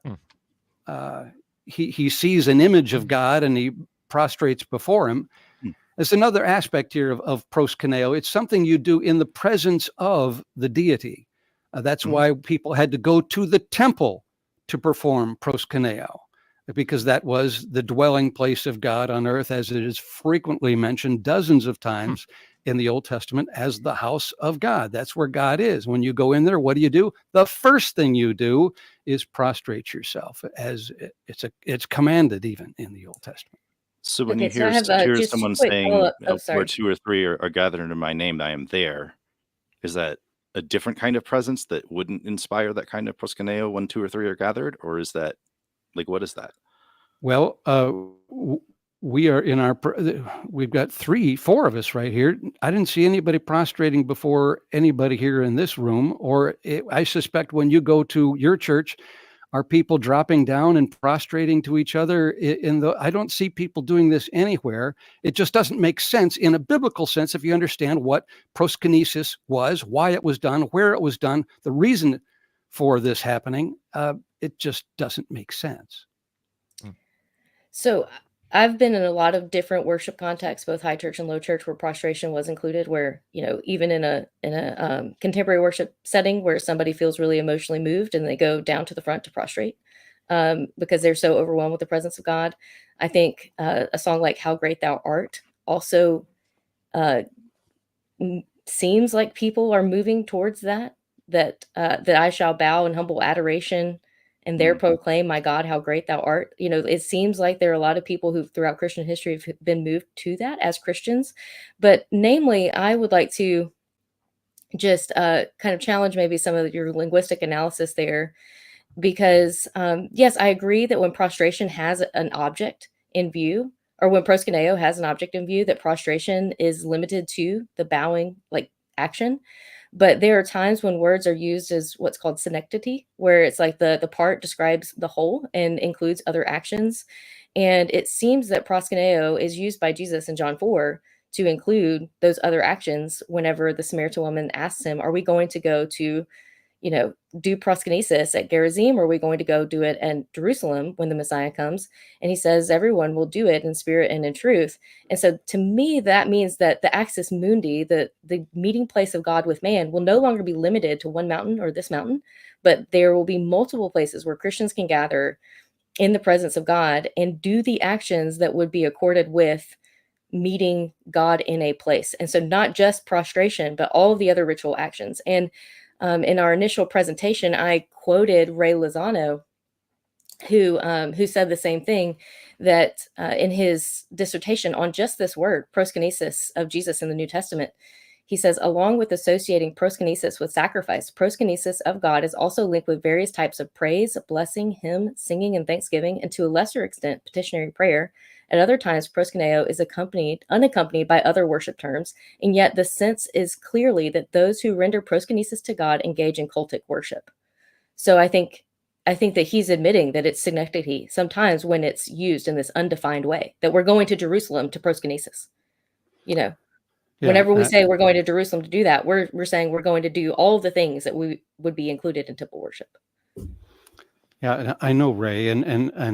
image of God and he prostrates before him. There's another aspect here of proskuneo. It's something you do in the presence of the deity. That's why people had to go to the temple to perform proskuneo, because that was the dwelling place of God on earth, as it is frequently mentioned dozens of times in the Old Testament as the house of God. That's where God is. When you go in there, what do? The first thing you do is prostrate yourself, as it's commanded even in the Old Testament. So when you hear someone saying, where 2 or 3 are gathered under my name, I am there, is that a different kind of presence that wouldn't inspire that kind of proskuneo when 2 or 3 are gathered? Or is that, like, what is that? Well, we are in our, we've got 4 of us right here. I didn't see anybody prostrating before anybody here in this room, or I suspect when you go to your church, are people dropping down and prostrating to each other I don't see people doing this anywhere. It just doesn't make sense in a biblical sense if you understand what proskynesis was, why it was done, where it was done, the reason for this happening. It just doesn't make sense. So I've been in a lot of different worship contexts, both high church and low church, where prostration was included, where, even in a contemporary worship setting where somebody feels really emotionally moved and they go down to the front to prostrate because they're so overwhelmed with the presence of God. I think a song like How Great Thou Art also seems like people are moving towards that I shall bow in humble adoration and there proclaim, my God, how great thou art. It seems like there are a lot of people who throughout Christian history have been moved to that as Christians. But namely, I would like to just kind of challenge maybe some of your linguistic analysis there, because yes, I agree that when prostration has an object in view, or when proskuneo has an object in view, that prostration is limited to the bowing action. But there are times when words are used as what's called synecdoche, where it's like the part describes the whole and includes other actions. And it seems that proskuneo is used by Jesus in John 4 to include those other actions whenever the Samaritan woman asks him, are we going to go to, do proskynesis at Gerizim, or are we going to go do it in Jerusalem when the Messiah comes? And he says, everyone will do it in spirit and in truth. And so to me, that means that the axis mundi, the meeting place of God with man, will no longer be limited to one mountain or this mountain, but there will be multiple places where Christians can gather in the presence of God and do the actions that would be accorded with meeting God in a place. And so not just prostration, but all of the other ritual actions. And in our initial presentation, I quoted Ray Lozano, who said the same thing, that in his dissertation on just this word, proskynesis of Jesus in the New Testament, he says, along with associating proskynesis with sacrifice, proskynesis of God is also linked with various types of praise, blessing, hymn, singing, and thanksgiving, and to a lesser extent, petitionary prayer. At other times, proskuneo is unaccompanied by other worship terms, and yet the sense is clearly that those who render proskynesis to God engage in cultic worship. So I think that he's admitting that it's synecdoche sometimes when it's used in this undefined way, that we're going to Jerusalem to proskynesis. Whenever we say we're going to Jerusalem to do that, we're saying we're going to do all the things that we would be included in temple worship. Yeah, and I know Ray, and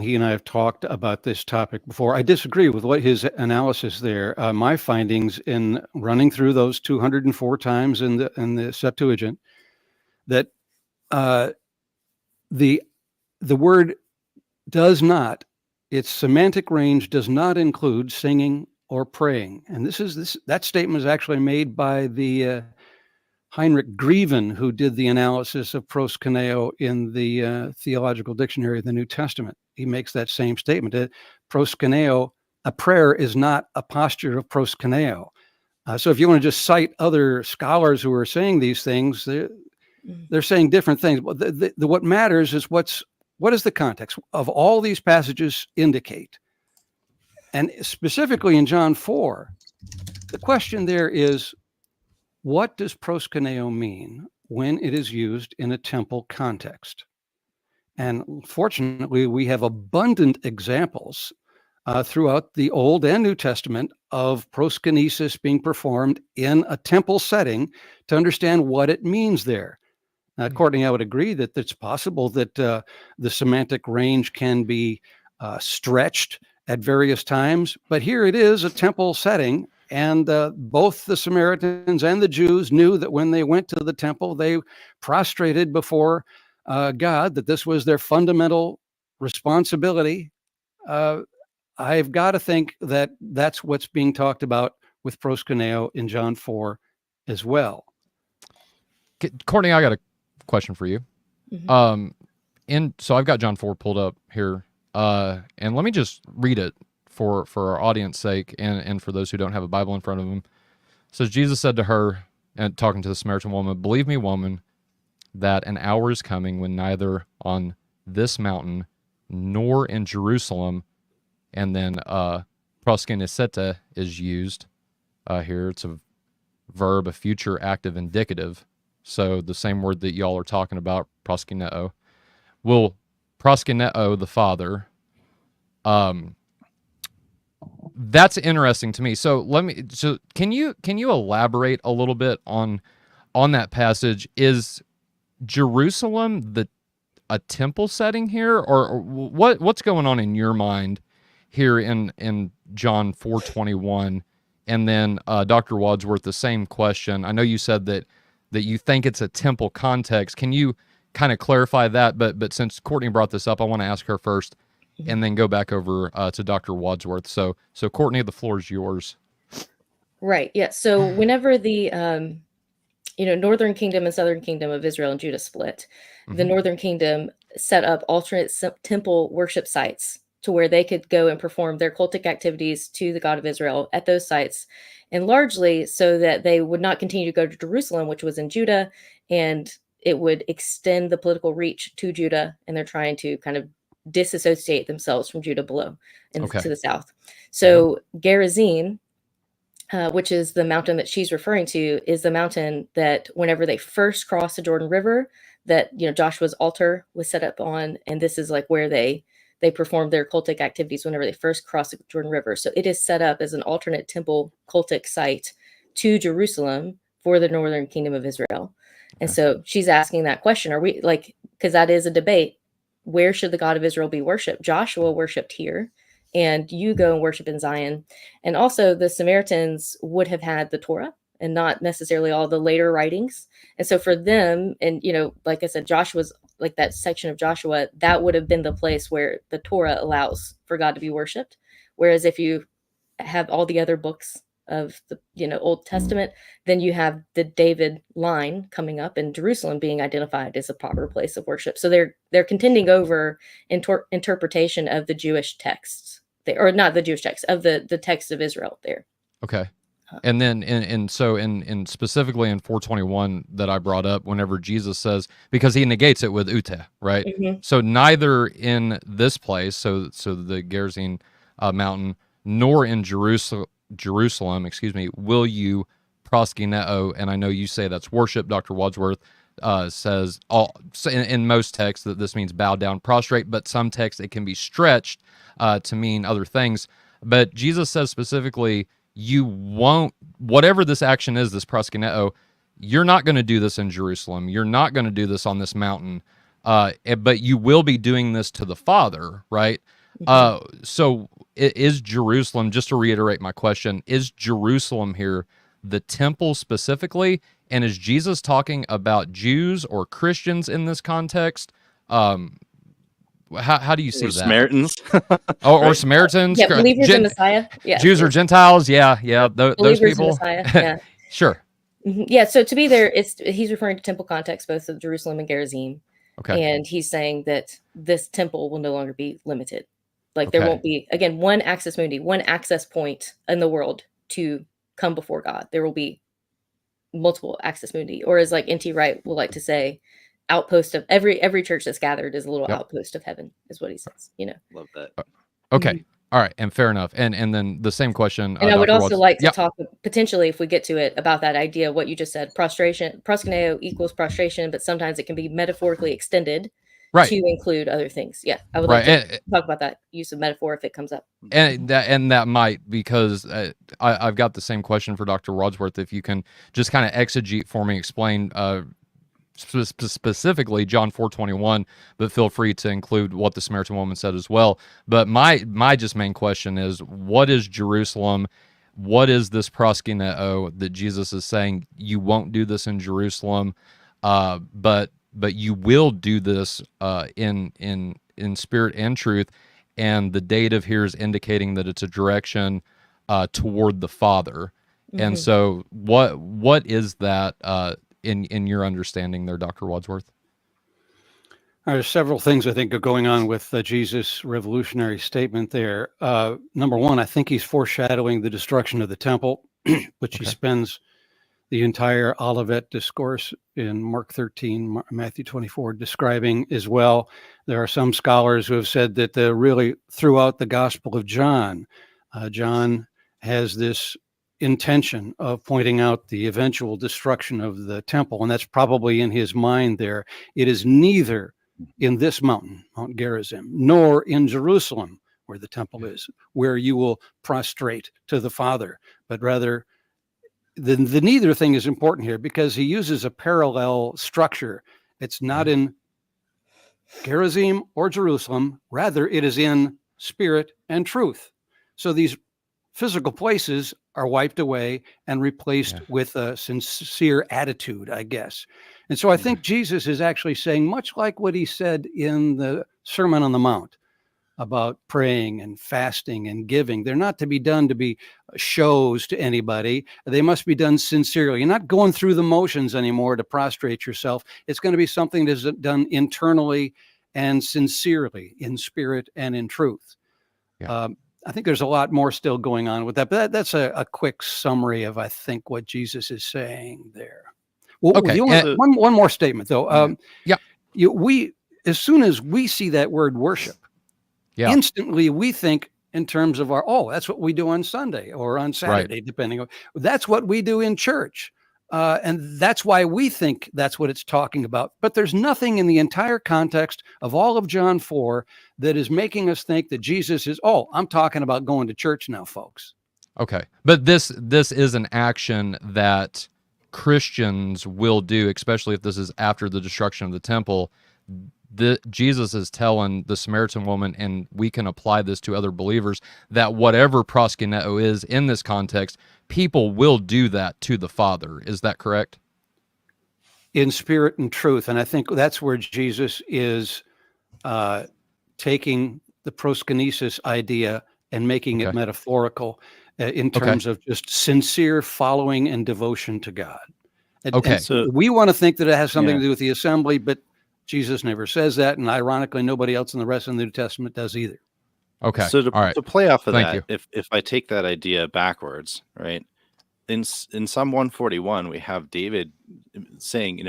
he and I have talked about this topic before. I disagree with what his analysis there. My findings in running through those 204 times in the Septuagint, that the word does not, its semantic range does not include singing or praying. And that statement is actually made by the Heinrich Grieven, who did the analysis of proskuneo in the Theological Dictionary of the New Testament. He makes that same statement. Proskuneo, a prayer is not a posture of proskuneo. So if you want to just cite other scholars who are saying these things, they're saying different things. But what matters is what is the context of all these passages indicate. And specifically in John 4, the question there is, what does proskuneo mean when it is used in a temple context? And fortunately, we have abundant examples throughout the Old and New Testament of proskynesis being performed in a temple setting to understand what it means there. Courtney, I would agree that it's possible that the semantic range can be stretched at various times, but here it is a temple setting. And both the Samaritans and the Jews knew that when they went to the temple, they prostrated before God, that this was their fundamental responsibility. I've got to think that that's what's being talked about with proskuneo in John 4 as well. Courtney, I got a question for you. Mm-hmm. So I've got John 4 pulled up here, and let me just read it for our audience sake and for those who don't have a Bible in front of them. It says, Jesus said to her, and talking to the Samaritan woman, believe me, woman, that an hour is coming when neither on this mountain nor in Jerusalem, and then proskynesete is used here. It's a verb, a future active indicative. So the same word that y'all are talking about, proskyneo, will proskyneo the Father. That's interesting to me. So can you elaborate a little bit on that passage? Is Jerusalem a temple setting here, or what's going on in your mind here in John 4:21? And then Dr. Wadsworth, the same question. I know you said that you think it's a temple context. Can you kind of clarify that? But since Courtney brought this up, I want to ask her first, and then go back over to Dr. Wadsworth. So Courtney, the floor is yours. Right. Yeah. So whenever the northern kingdom and southern kingdom of Israel and Judah split, the northern kingdom set up alternate temple worship sites to where they could go and perform their cultic activities to the God of Israel at those sites, and largely so that they would not continue to go to Jerusalem, which was in Judah, and it would extend the political reach to Judah, and they're trying to kind of disassociate themselves from Judah below and to the south. So Gerizim, which is the mountain that she's referring to, is the mountain that whenever they first crossed the Jordan River, that Joshua's altar was set up on, and this is like where they performed their cultic activities whenever they first crossed the Jordan River. So it is set up as an alternate temple cultic site to Jerusalem for the northern kingdom of Israel. And so she's asking that question, are we because that is a debate, where should the God of Israel be worshipped? Joshua worshipped here, and you go and worship in Zion. And also the Samaritans would have had the Torah and not necessarily all the later writings. And so for them, and like I said, Joshua's like that section of Joshua, that would have been the place where the Torah allows for God to be worshipped. Whereas if you have all the other books of the Old Testament, then you have the David line coming up, and Jerusalem being identified as a proper place of worship. So they're contending over interpretation of the Jewish texts, or not the Jewish text, of the text of Israel there. Okay. And then in specifically in 4:21 that I brought up, whenever Jesus says, because he negates it with ute, right? So neither in this place, so the Gerizim mountain, nor in Jerusalem, will you proskyneo, and I know you say that's worship. Dr. Wadsworth says in most texts that this means bow down, prostrate, but some texts it can be stretched to mean other things. But Jesus says specifically, you won't, whatever this action is, this proskyneo, you're not going to do this in Jerusalem. You're not going to do this on this mountain, but you will be doing this to the Father, right? So is Jerusalem, just to reiterate my question, is Jerusalem here the temple specifically? And is Jesus talking about Jews or Christians in this context? How do you see that? Samaritans. Or Samaritans. Yeah, believers in Messiah. Yeah. Jews or Gentiles. Yeah. Those people. In Messiah. Yeah. Sure. Yeah. So to be there, he's referring to temple context, both of Jerusalem and Gerizim. Okay. And he's saying that this temple will no longer be limited. Like there won't be, again, one access point in the world to come before God. There will be multiple access mundi, or as like N.T. Wright will like to say, outpost of every church that's gathered is a little outpost of heaven, is what he says. Love that. Okay. All right, and fair enough. And then the same question. And I would also like to talk potentially, if we get to it, about that idea, what you just said, prostration, proskyneo equals prostration, but sometimes it can be metaphorically extended to include other things. Yeah, I would like to talk about that use of metaphor if it comes up. And that might, because I've got the same question for Dr. Wadsworth. If you can just kind of exegete for me, explain specifically John 4:21, but feel free to include what the Samaritan woman said as well. But my just main question is, what is Jerusalem? What is this proskyneo that Jesus is saying you won't do this in Jerusalem, but you will do this in spirit and truth, and the dative here is indicating that it's a direction toward the Father. And so what is that in your understanding there, Dr. Wadsworth? There's several things I think are going on with Jesus' revolutionary statement there. Number one, I think he's foreshadowing the destruction of the temple, which he spends the entire Olivet discourse in Mark 13, Matthew 24 describing as well. There are some scholars who have said that really throughout the Gospel of John, John has this intention of pointing out the eventual destruction of the temple, and that's probably in his mind there. It is neither in this mountain, Mount Gerizim, nor in Jerusalem, where the temple is, where you will prostrate to the Father, but rather the neither thing is important here because he uses a parallel structure. It's not in Gerizim or Jerusalem, rather it is in spirit and truth. So these physical places are wiped away and replaced with a sincere attitude, I guess. And so I think Jesus is actually saying, much like what he said in the Sermon on the Mount about praying and fasting and giving, they're not to be done to be shows to anybody. They must be done sincerely. You're not going through the motions anymore to prostrate yourself. It's going to be something that's done internally and sincerely, in spirit and in truth. I think there's a lot more still going on with that, but that's a quick summary of, I think, what Jesus is saying there. Well, Okay. One more statement, though. Yeah. As soon as we see that word worship, instantly we think in terms of that's what we do on Sunday or on Saturday, depending on, that's what we do in church. And that's why we think that's what it's talking about. But there's nothing in the entire context of all of John 4 that is making us think that Jesus is, I'm talking about going to church now, folks. Okay. But this is an action that Christians will do, especially if this is after the destruction of the temple. Jesus is telling the Samaritan woman, and we can apply this to other believers, that whatever proskuneo is in this context, people will do that to the Father. Is that correct? In spirit and truth. And I think that's where Jesus is taking the proskynesis idea and making it metaphorical in terms of just sincere following and devotion to God. And so we want to think that it has something to do with the assembly, but Jesus never says that, and ironically, nobody else in the rest of the New Testament does either. Okay. So to play off of that, if I take that idea backwards, right? In Psalm 141, we have David saying,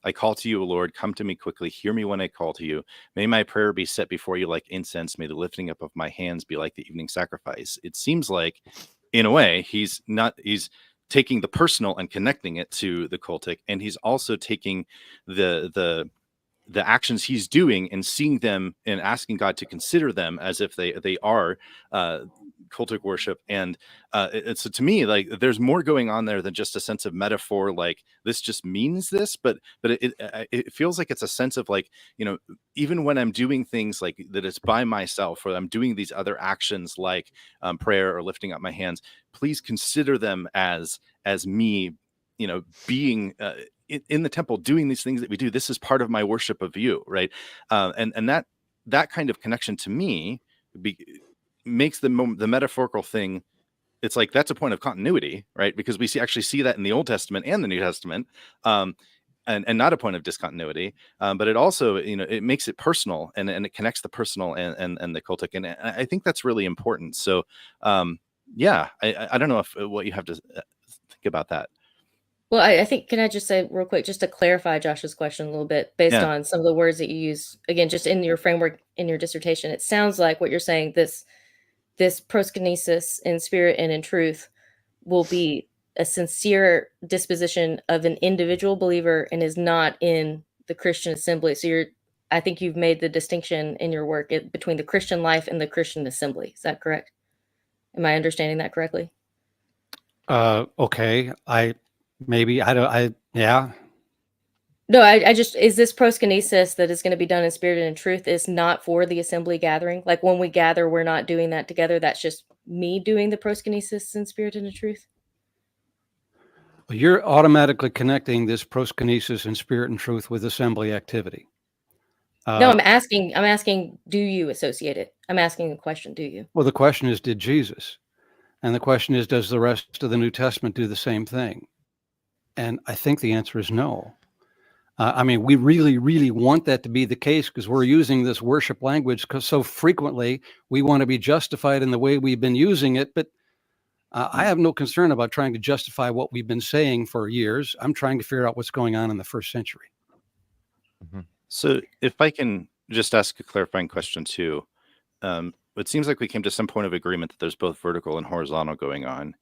I call to you, O Lord, come to me quickly, hear me when I call to you. May my prayer be set before you like incense. May the lifting up of my hands be like the evening sacrifice. It seems like, in a way, he's taking the personal and connecting it to the cultic, and he's also taking the actions he's doing and seeing them and asking God to consider them as if they are cultic worship. And it's, to me, like, there's more going on there than just a sense of metaphor, like this just means this, but it feels like it's a sense of, like, even when I'm doing things like that, it's by myself, or I'm doing these other actions like prayer or lifting up my hands, please consider them as me, being in the temple, doing these things that we do. This is part of my worship of you, right? And that kind of connection to me makes the metaphorical thing. It's like that's a point of continuity, right? Because we actually see that in the Old Testament and the New Testament, and not a point of discontinuity. But it also, it makes it personal, and it connects the personal and the cultic, and I think that's really important. So, I don't know what you have to think about that. Well, I think, can I just say real quick, just to clarify Josh's question a little bit, based on some of the words that you use, again, just in your framework, in your dissertation, it sounds like what you're saying, this proskynesis in spirit and in truth will be a sincere disposition of an individual believer and is not in the Christian assembly. So I think you've made the distinction in your work between the Christian life and the Christian assembly. Is that correct? Am I understanding that correctly? Okay. No, I just, is this proskynesis that is going to be done in spirit and in truth is not for the assembly gathering? Like when we gather, we're not doing that together. That's just me doing the proskynesis in spirit and in truth. Well, you're automatically connecting this proskynesis in spirit and truth with assembly activity. No, I'm asking, do you associate it? I'm asking the question, do you? Well, the question is, did Jesus? And the question is, does the rest of the New Testament do the same thing? And I think the answer is no. We really, really want that to be the case because we're using this worship language because so frequently we want to be justified in the way we've been using it. But I have no concern about trying to justify what we've been saying for years. I'm trying to figure out what's going on in the first century. Mm-hmm. So if I can just ask a clarifying question too, it seems like we came to some point of agreement that there's both vertical and horizontal going on.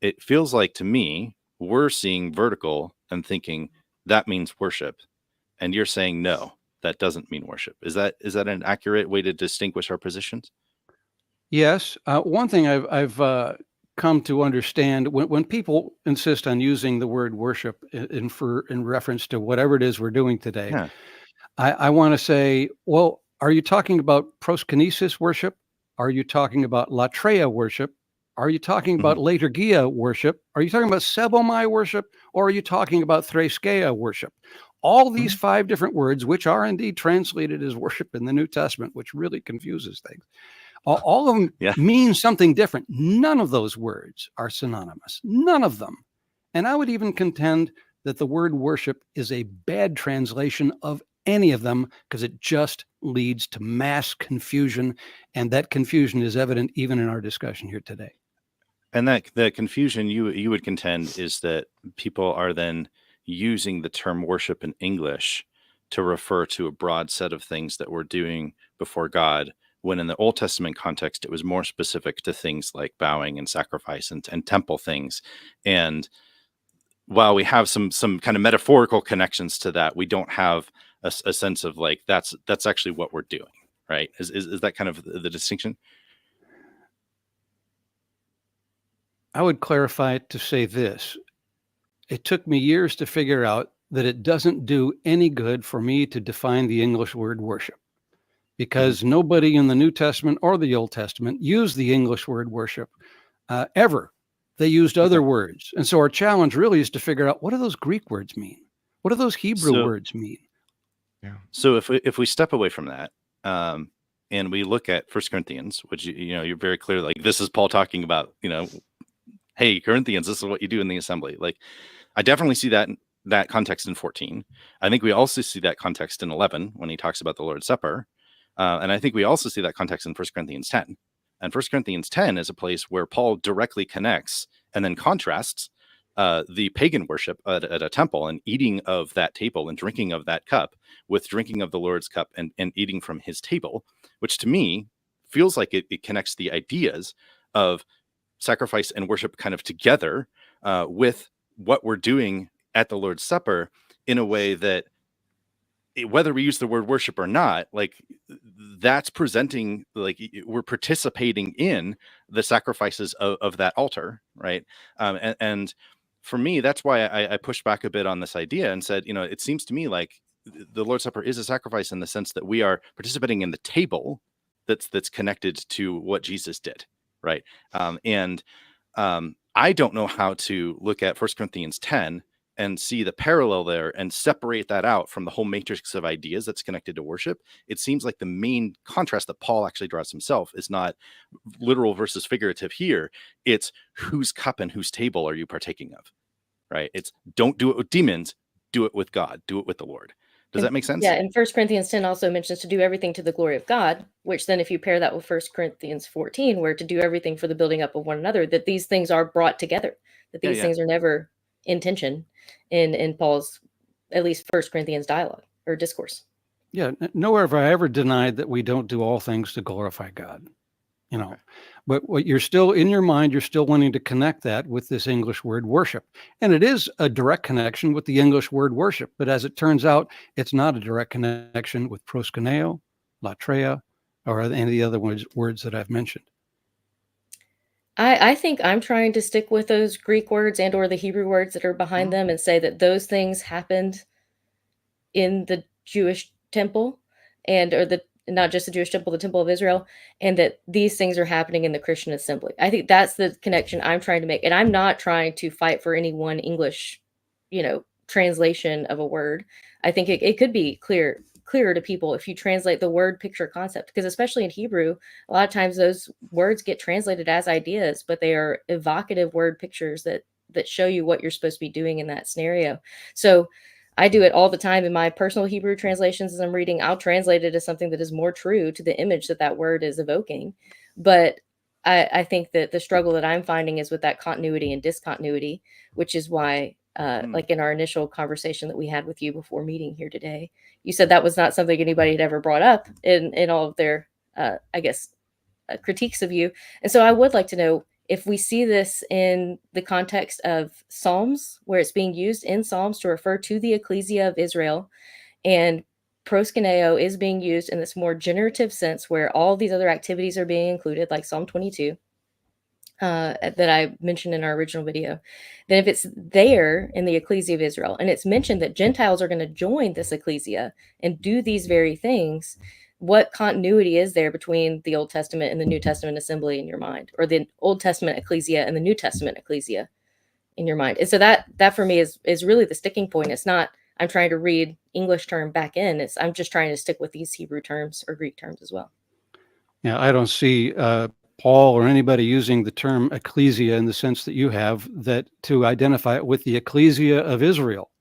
It feels like to me, we're seeing vertical and thinking that means worship. And you're saying, no, that doesn't mean worship. Is that an accurate way to distinguish our positions? Yes. One thing I've come to understand when people insist on using the word worship in reference to whatever it is we're doing today, Yeah. I want to say, well, are you talking about proskinesis worship? Are you talking about latreia worship? Are you talking about liturgia worship? Are you talking about sebomai worship? Or are you talking about threskeia worship? All these 5 different words, which are indeed translated as worship in the New Testament, which really confuses things. All of them mean something different. None of those words are synonymous. None of them. And I would even contend that the word worship is a bad translation of any of them because it just leads to mass confusion. And that confusion is evident even in our discussion here today. And that the confusion you would contend is that people are then using the term worship in English to refer to a broad set of things that we're doing before God, when in the Old Testament context, it was more specific to things like bowing and sacrifice and temple things. And while we have some kind of metaphorical connections to that, we don't have a sense of like, that's actually what we're doing, right? Is that kind of the distinction? I would clarify it to say this. It took me years to figure out that it doesn't do any good for me to define the English word worship, because nobody in the New Testament or the Old Testament used the English word worship ever. They used other words. And so our challenge really is to figure out, what do those Greek words mean? What do those Hebrew words mean? Yeah. So if we step away from that, and we look at 1 Corinthians, which, you're very clear, like this is Paul talking about, hey, Corinthians, this is what you do in the assembly. Like, I definitely see that context in 14. I think we also see that context in 11 when he talks about the Lord's Supper. And I think we also see that context in 1 Corinthians 10. And 1 Corinthians 10 is a place where Paul directly connects and then contrasts the pagan worship at a temple and eating of that table and drinking of that cup with drinking of the Lord's cup and eating from his table, which to me feels like it connects the ideas of sacrifice and worship kind of together with what we're doing at the Lord's Supper in a way that, whether we use the word worship or not, like that's presenting, like we're participating in the sacrifices of that altar, right? And for me, that's why I pushed back a bit on this idea and said, it seems to me like the Lord's Supper is a sacrifice in the sense that we are participating in the table that's connected to what Jesus did, right? I don't know how to look at 1 Corinthians 10 and see the parallel there and separate that out from the whole matrix of ideas that's connected to worship. It seems like the main contrast that Paul actually draws himself is not literal versus figurative here. It's whose cup and whose table are you partaking of, right? It's don't do it with demons, do it with God, do it with the Lord. Does that make sense? Yeah, and 1 Corinthians 10 also mentions to do everything to the glory of God, which then if you pair that with 1 Corinthians 14, where to do everything for the building up of one another, that these things are brought together, that these things are never in tension in Paul's, at least 1 Corinthians dialogue or discourse. Yeah, nowhere have I ever denied that we don't do all things to glorify God. But what you're still in your mind, you're still wanting to connect that with this English word worship. And it is a direct connection with the English word worship. But as it turns out, it's not a direct connection with proskuneo, latreia, or any of the other words that I've mentioned. I think I'm trying to stick with those Greek words and or the Hebrew words that are behind them and say that those things happened in the Jewish temple or not just the Jewish temple, the temple of Israel, and that these things are happening in the Christian assembly. I think that's the connection I'm trying to make. And I'm not trying to fight for any one English, translation of a word. I think it could be clearer to people if you translate the word picture concept, because especially in Hebrew, a lot of times those words get translated as ideas, but they are evocative word pictures that show you what you're supposed to be doing in that scenario. So I do it all the time in my personal Hebrew translations as I'm reading. I'll translate it as something that is more true to the image that word is evoking. But I think that the struggle that I'm finding is with that continuity and discontinuity, which is why, like in our initial conversation that we had with you before meeting here today, you said that was not something anybody had ever brought up in all of their, critiques of you. And so I would like to know if we see this in the context of Psalms, where it's being used in Psalms to refer to the ecclesia of Israel, and proskuneo is being used in this more generative sense where all these other activities are being included, like Psalm 22, that I mentioned in our original video, then if it's there in the ecclesia of Israel, and it's mentioned that Gentiles are going to join this ecclesia and do these very things, what continuity is there between the Old Testament and the New Testament assembly in your mind, or the Old Testament ecclesia and the New Testament ecclesia in your mind? And so that for me is really the sticking point. It's not I'm trying to read English term back in. I'm just trying to stick with these Hebrew terms or Greek terms as well. Yeah, I don't see Paul or anybody using the term ecclesia in the sense that you have, that to identify it with the ecclesia of Israel.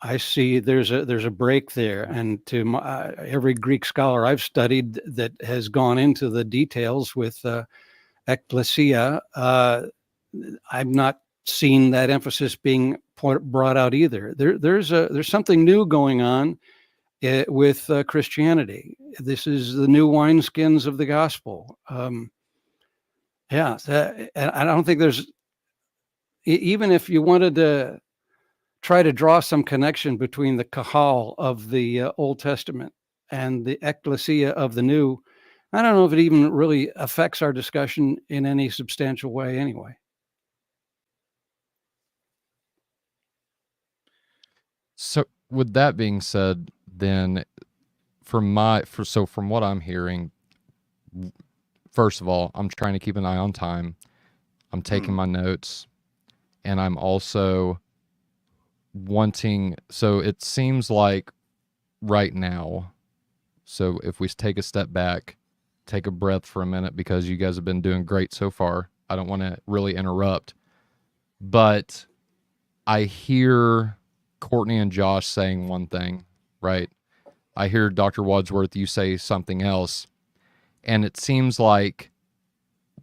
I see there's a break there, and to every Greek scholar I've studied that has gone into the details with ecclesia, I've not seen that emphasis being brought out either. There's something new going on with Christianity. This is the new wineskins of the gospel. And I don't think there's, even if you wanted to try to draw some connection between the kahal of the Old Testament and the ecclesia of the New, I don't know if it even really affects our discussion in any substantial way anyway. So with that being said, then from what I'm hearing, first of all, I'm trying to keep an eye on time. I'm taking my notes, and I'm also wanting, so it seems like right now, so if we take a step back, take a breath for a minute, because you guys have been doing great so far. I don't want to really interrupt, but I hear Courtney and Josh saying one thing, right? I hear Dr. Wadsworth, you say something else. And it seems like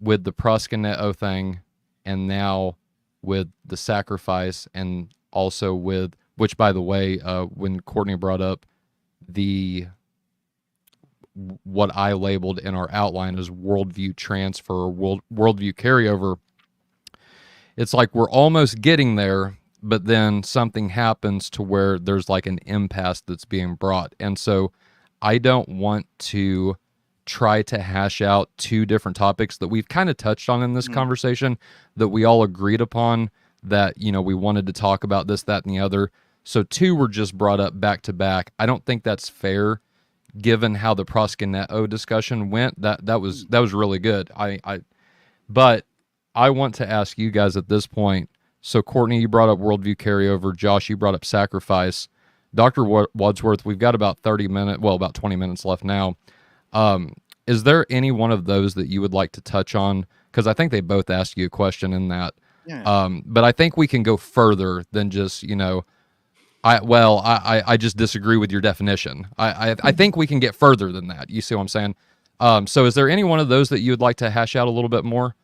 with the proskuneo thing, and now with the sacrifice, and also with, which by the way, when Courtney brought up what I labeled in our outline as worldview transfer, worldview carryover, it's like we're almost getting there, but then something happens to where there's like an impasse that's being brought. And so I don't want to try to hash out two different topics that we've kind of touched on in this conversation, that we all agreed upon, that, you know, we wanted to talk about this, that, and the other. So two were just brought up back to back. I don't think that's fair, given how the proskuneo discussion went. That was really good. But I want to ask you guys at this point. So Courtney, you brought up worldview carryover. Josh, you brought up sacrifice. Dr. Wadsworth, we've got about 20 minutes left now. Is there any one of those that you would like to touch on? Because I think they both asked you a question in that. Yeah. But I think we can go further than just, you know, I just disagree with your definition. I think we can get further than that. You see what I'm saying? So is there any one of those that you would like to hash out a little bit more?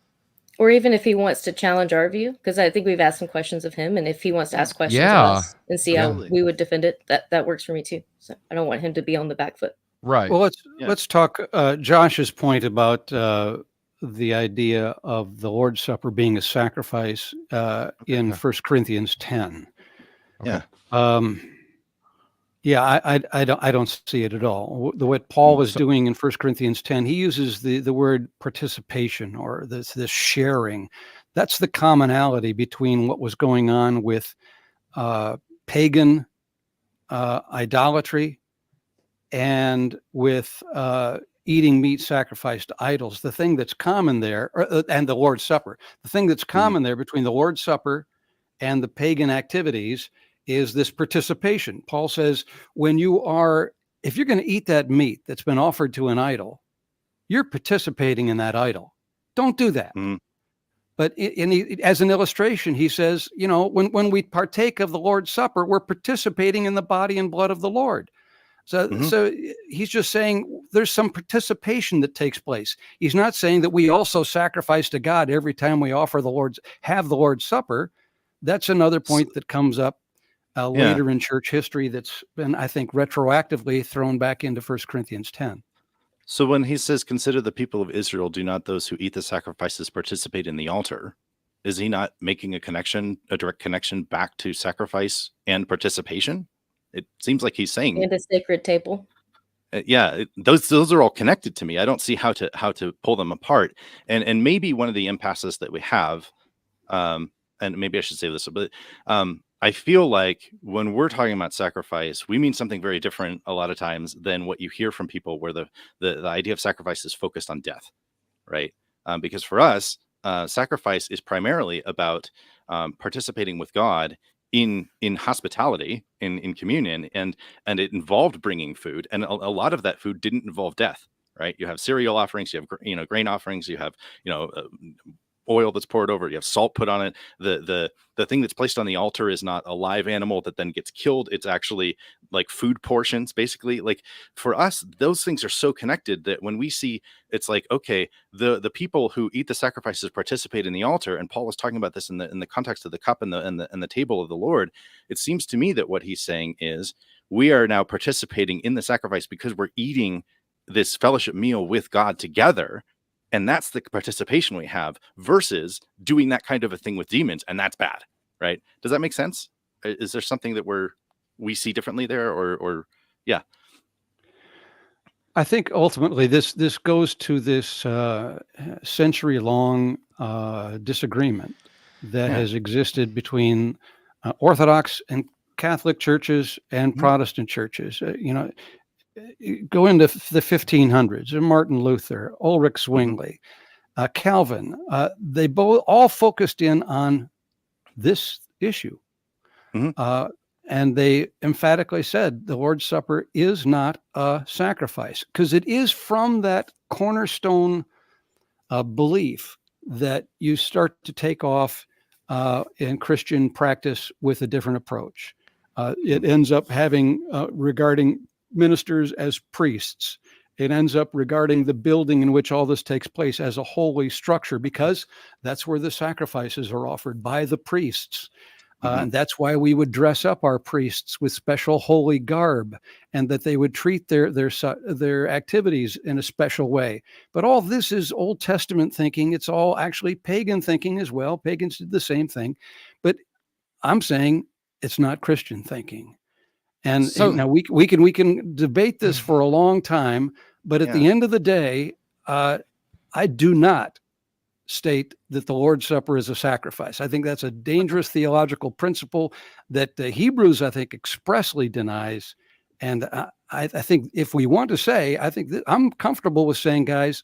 Or even if he wants to challenge our view, because I think we've asked some questions of him, and if he wants to ask questions of us and see how we would defend it, that works for me too. So I don't want him to be on the back foot. Right. Well, let's talk Josh's point about the idea of the Lord's Supper being a sacrifice in 1 Corinthians 10. Okay. I don't see it at all. What Paul was doing in 1 Corinthians 10, he uses the word participation, or this sharing. That's the commonality between what was going on with pagan idolatry and with eating meat sacrificed to idols. The thing that's common there, and the Lord's Supper, the thing that's common there between the Lord's Supper and the pagan activities is this participation. Paul says, if you're going to eat that meat that's been offered to an idol, you're participating in that idol. Don't do that. But as an illustration, he says, you know, when we partake of the Lord's Supper, we're participating in the body and blood of the Lord. So he's just saying there's some participation that takes place. He's not saying that we also sacrifice to God every time we have the Lord's Supper. That's another point that comes up later in church history that's been, I think, retroactively thrown back into 1 Corinthians 10. So when he says, "Consider the people of Israel, do not those who eat the sacrifices participate in the altar," is he not making a direct connection back to sacrifice and participation? It seems like he's saying, And a sacred table. those are all connected to me. I don't see how to pull them apart. And maybe one of the impasses that we have, and maybe I should say this, but I feel like when we're talking about sacrifice, we mean something very different a lot of times than what you hear from people, where the idea of sacrifice is focused on death, right? Because for us, sacrifice is primarily about participating with God in hospitality, in communion, and it involved bringing food, and a lot of that food didn't involve death, right? You have cereal offerings, you have grain offerings, you have oil that's poured over it, you have salt put on it. The thing that's placed on the altar is not a live animal that then gets killed. It's actually like food portions, basically. Like for us, those things are so connected that when we see, it's like, okay, the people who eat the sacrifices participate in the altar, and Paul was talking about this in the context of the cup and the table of the Lord. It seems to me that what he's saying is we are now participating in the sacrifice because we're eating this fellowship meal with God together. And that's the participation we have, versus doing that kind of a thing with demons, and that's bad, right? Does that make sense? Is there something that we see differently there, or yeah? I think ultimately this goes to this century-long disagreement that has existed between Orthodox and Catholic churches and Protestant churches. Go into the 1500s, Martin Luther, Ulrich Zwingli, Calvin. They all focused in on this issue. And they emphatically said the Lord's Supper is not a sacrifice, because it is from that cornerstone belief that you start to take off in Christian practice with a different approach. It ends up having regarding ministers as priests. It ends up regarding the building in which all this takes place as a holy structure, because that's where the sacrifices are offered by the priests. And that's why we would dress up our priests with special holy garb, and that they would treat their activities in a special way. But all this is Old Testament thinking. It's all actually pagan thinking as well. Pagans did the same thing. But I'm saying it's not Christian thinking. And so now we can debate this for a long time, but at the end of the day, I do not state that the Lord's Supper is a sacrifice. I think that's a dangerous theological principle that the Hebrews, I think, expressly denies. And I think if we want to say, I think that I'm comfortable with saying, guys,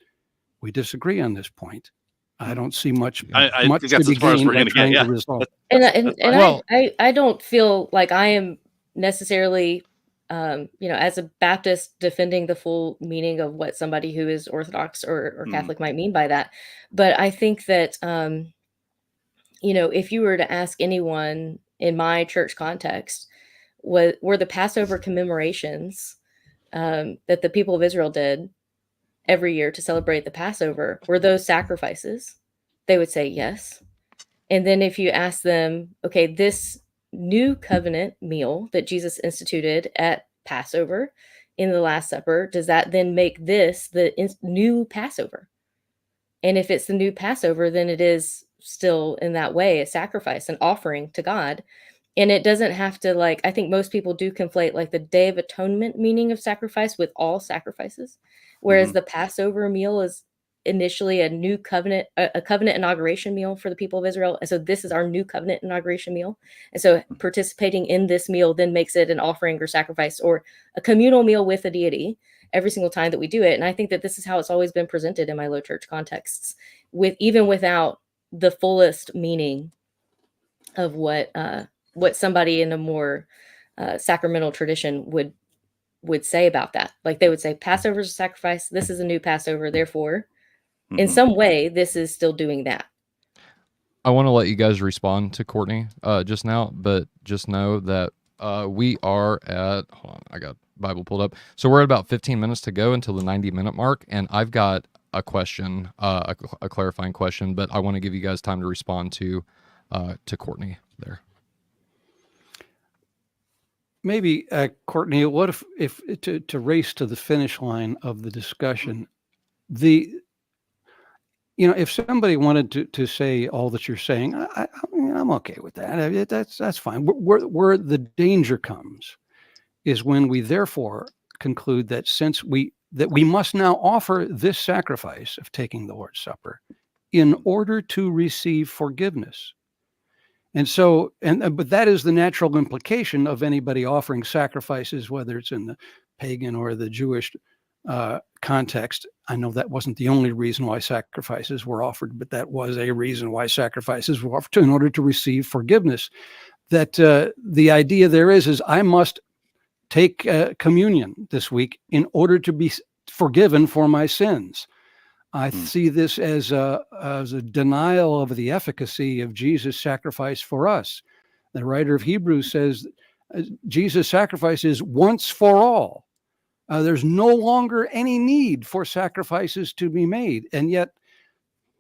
we disagree on this point. I don't see much much to be gained by trying to resolve. I don't feel like I am necessarily, as a Baptist, defending the full meaning of what somebody who is Orthodox or Catholic might mean by that. But I think that, if you were to ask anyone in my church context, were the Passover commemorations that the people of Israel did every year to celebrate the Passover, were those sacrifices? They would say yes. And then if you ask them, okay, this new covenant meal that Jesus instituted at Passover in the Last Supper, does that then make this the new Passover? And if it's the new Passover, then it is still in that way a sacrifice, an offering to God. And it doesn't have to, I think most people do conflate the Day of Atonement meaning of sacrifice with all sacrifices, whereas the Passover meal is initially a new covenant, a covenant inauguration meal for the people of Israel. And so this is our new covenant inauguration meal. And so participating in this meal then makes it an offering or sacrifice or a communal meal with a deity every single time that we do it. And I think that this is how it's always been presented in my low church contexts, even without the fullest meaning of what somebody in a more sacramental tradition would say about that. They would say Passover is a sacrifice. This is a new Passover. Therefore, in some way, this is still doing that. I want to let you guys respond to Courtney just now, but just know that we are at, hold on, I got Bible pulled up. So we're at about 15 minutes to go until the 90-minute mark, and I've got a question, a clarifying question, but I want to give you guys time to respond to Courtney there. maybe Courtney, what if to race to the finish line of the discussion, if somebody wanted to say all that you're saying, I'm okay with that. That's fine. Where the danger comes is when we therefore conclude that since we must now offer this sacrifice of taking the Lord's Supper in order to receive forgiveness. And so, but that is the natural implication of anybody offering sacrifices, whether it's in the pagan or the Jewish context. I know that wasn't the only reason why sacrifices were offered, but that was a reason why sacrifices were offered in order to receive forgiveness. That the idea there is I must take communion this week in order to be forgiven for my sins. I see this as a denial of the efficacy of Jesus' sacrifice for us. The writer of Hebrews says Jesus' sacrifice is once for all. There's no longer any need for sacrifices to be made. And yet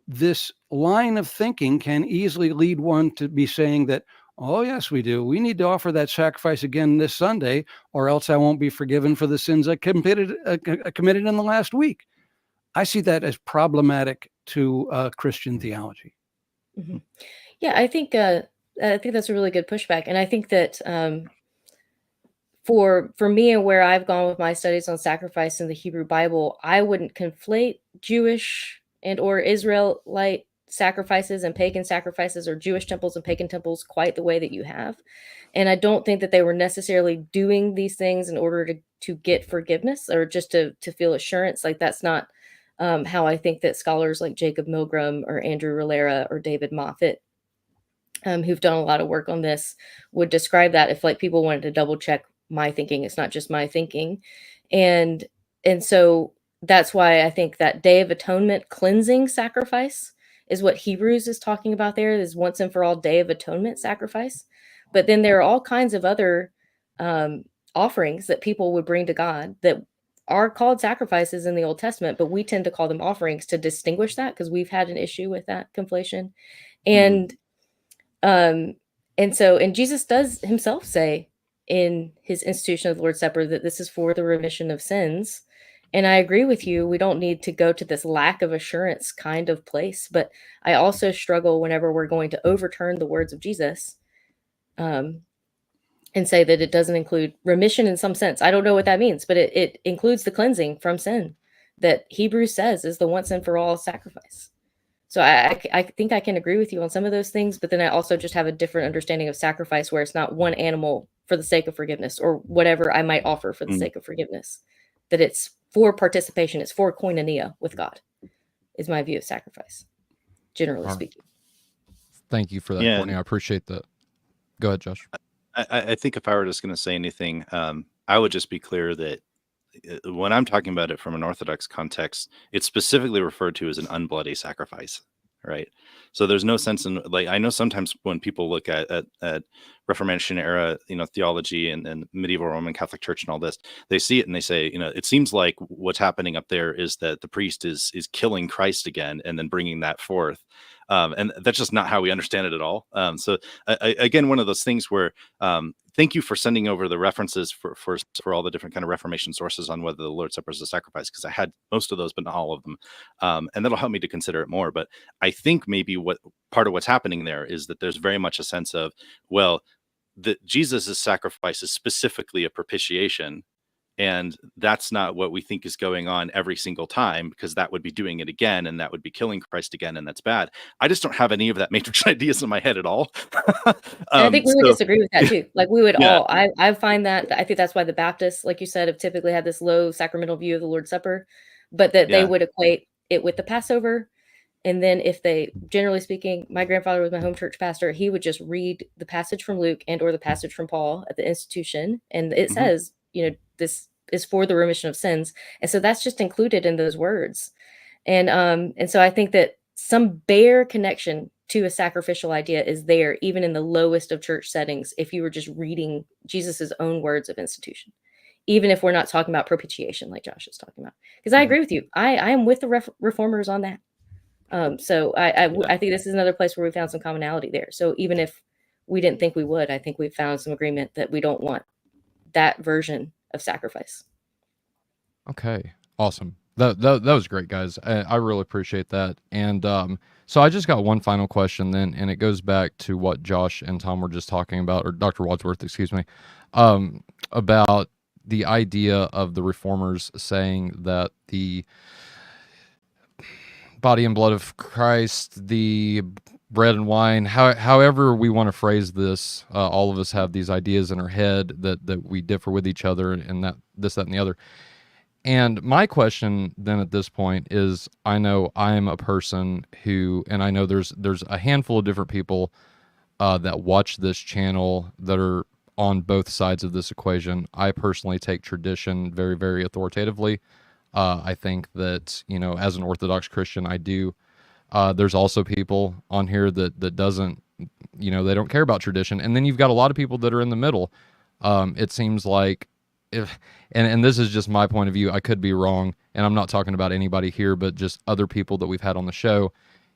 this line of thinking can easily lead one to be saying that, oh, yes, we do. We need to offer that sacrifice again this Sunday, or else I won't be forgiven for the sins I committed in the last week. I see that as problematic to Christian theology. Mm-hmm. Yeah, I think that's a really good pushback, and I think that for me and where I've gone with my studies on sacrifice in the Hebrew Bible, I wouldn't conflate Jewish and or Israelite sacrifices and pagan sacrifices, or Jewish temples and pagan temples, quite the way that you have. And I don't think that they were necessarily doing these things in order to get forgiveness or just to feel assurance. Like that's not how I think that scholars like Jacob Milgram or Andrew Rillera or David Moffat, who've done a lot of work on this, would describe that. If like people wanted to double check my thinking, it's not just my thinking. And so that's why I think that Day of Atonement cleansing sacrifice is what Hebrews is talking about there, is once and for all Day of Atonement sacrifice. But then there are all kinds of other offerings that people would bring to God that are called sacrifices in the Old Testament, but we tend to call them offerings to distinguish that, because we've had an issue with that conflation. And Jesus does himself say in his institution of the Lord's Supper that this is for the remission of sins. And I agree with you. We don't need to go to this lack of assurance kind of place. But I also struggle whenever we're going to overturn the words of Jesus and say that it doesn't include remission in some sense. I don't know what that means, but it includes the cleansing from sin that Hebrews says is the once and for all sacrifice. So I think I can agree with you on some of those things, but then I also just have a different understanding of sacrifice, where it's not one animal for the sake of forgiveness or whatever I might offer for the sake of forgiveness, that it's for participation. It's for koinonia with God, is my view of sacrifice, generally speaking. Thank you for that, Courtney. I appreciate that. Go ahead, Josh. I think if I were just going to say anything, I would just be clear that when I'm talking about it from an Orthodox context, it's specifically referred to as an unbloody sacrifice, right? So there's no sense in, like, I know sometimes when people look at Reformation era, theology and medieval Roman Catholic Church and all this, they see it and they say, it seems like what's happening up there is that the priest is killing Christ again and then bringing that forth. And that's just not how we understand it at all. So again, one of those things where, thank you for sending over the references for all the different kind of Reformation sources on whether the Lord's Supper is a sacrifice, because I had most of those, but not all of them. And that'll help me to consider it more. But I think maybe what part of what's happening there is that there's very much a sense of, well, that Jesus' sacrifice is specifically a propitiation. And that's not what we think is going on every single time, because that would be doing it again, and that would be killing Christ again, and that's bad. I just don't have any of that matrix ideas in my head at all. I think we would disagree with that too. Like we would all, I find that, I think that's why the Baptists, like you said, have typically had this low sacramental view of the Lord's Supper, but that they would equate it with the Passover. And then if they, generally speaking, my grandfather was my home church pastor, he would just read the passage from Luke and or the passage from Paul at the institution. And it says, this is for the remission of sins. And so that's just included in those words. And so I think that some bare connection to a sacrificial idea is there, even in the lowest of church settings, if you were just reading Jesus's own words of institution, even if we're not talking about propitiation like Josh is talking about. Because I agree with you. I am with the reformers on that. So I think this is another place where we found some commonality there. So even if we didn't think we would, I think we found some agreement that we don't want that version of sacrifice. Okay, awesome. That was great, guys. I really appreciate that. And so I just got one final question then, and it goes back to what Josh and Tom were just talking about, or Dr. Wadsworth, excuse me, about the idea of the reformers saying that the body and blood of Christ, the bread and wine, however we want to phrase this, all of us have these ideas in our head that we differ with each other, and that this, that, and the other. And my question then at this point is, I know I'm a person who, and I know there's a handful of different people that watch this channel that are on both sides of this equation. I personally take tradition very, very authoritatively. I think that, as an Orthodox Christian, I do. There's also people on here that doesn't, they don't care about tradition. And then you've got a lot of people that are in the middle. It seems like and this is just my point of view, I could be wrong, and I'm not talking about anybody here, but just other people that we've had on the show.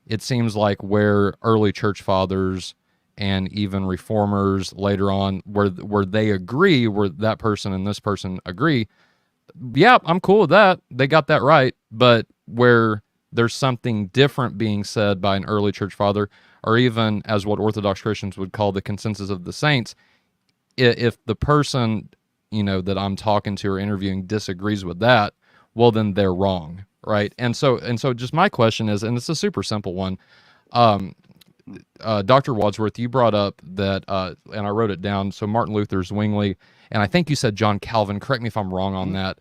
It seems like where early church fathers and even reformers later on, where they agree, where that person and this person agree, yeah, I'm cool with that. They got that right. But where there's something different being said by an early church father, or even as what Orthodox Christians would call the consensus of the saints, if the person that I'm talking to or interviewing disagrees with that, well, then they're wrong, right? And so just my question is, and it's a super simple one. Dr. Wadsworth, you brought up that, and I wrote it down. So Martin Luther, Zwingli, and I think you said John Calvin. Correct me if I'm wrong on that.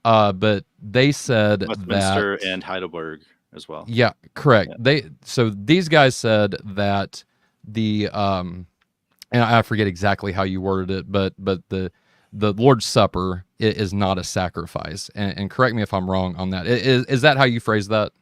But they said Westminster that, and Heidelberg as well. Yeah, correct. Yeah. So these guys said that the and I forget exactly how you worded it, but the Lord's Supper is not a sacrifice. And correct me if I'm wrong on that. Is that how you phrase that?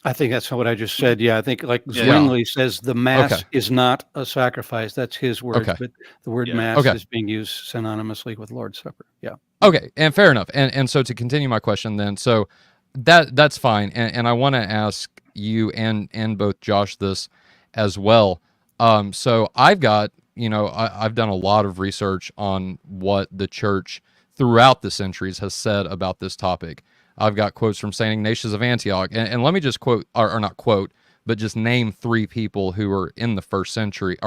I think that's what I just said. Yeah, I think like Zwingli says the Mass is not a sacrifice. That's his words, but the word Mass is being used synonymously with Lord's Supper. Yeah. Okay, and fair enough. And so to continue my question then, so that's fine. And I want to ask you and both Josh this as well. So I've got, I've done a lot of research on what the church throughout the centuries has said about this topic. I've got quotes from St. Ignatius of Antioch, and let me just quote, or not quote, but just name three people who were in the second century,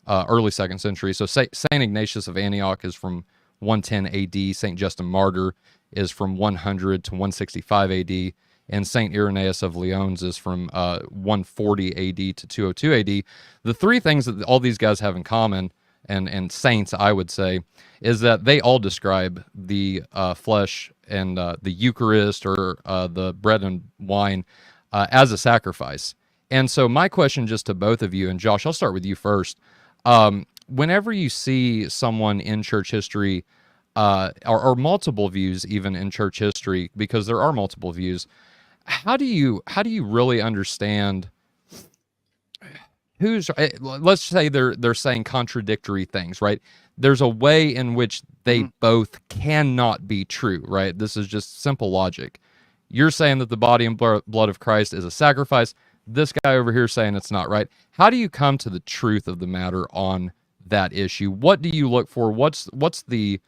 early second century. So St. Ignatius of Antioch is from 110 AD, St. Justin Martyr is from 100 to 165 AD, and St. Irenaeus of Lyons is from 140 AD to 202 AD. The three things that all these guys have in common, and saints, I would say, is that they all describe the flesh and the Eucharist, or the bread and wine, as a sacrifice. And so my question just to both of you, and Josh, I'll start with you first. Whenever you see someone in church history, or multiple views even in church history, because there are multiple views, how do you really understand who's, let's say they're saying contradictory things, right? There's a way in which they both cannot be true, right? This is just simple logic. You're saying that the body and blood of Christ is a sacrifice. This guy over here saying it's not, right? How do you come to the truth of the matter on that issue? What do you look for? What's the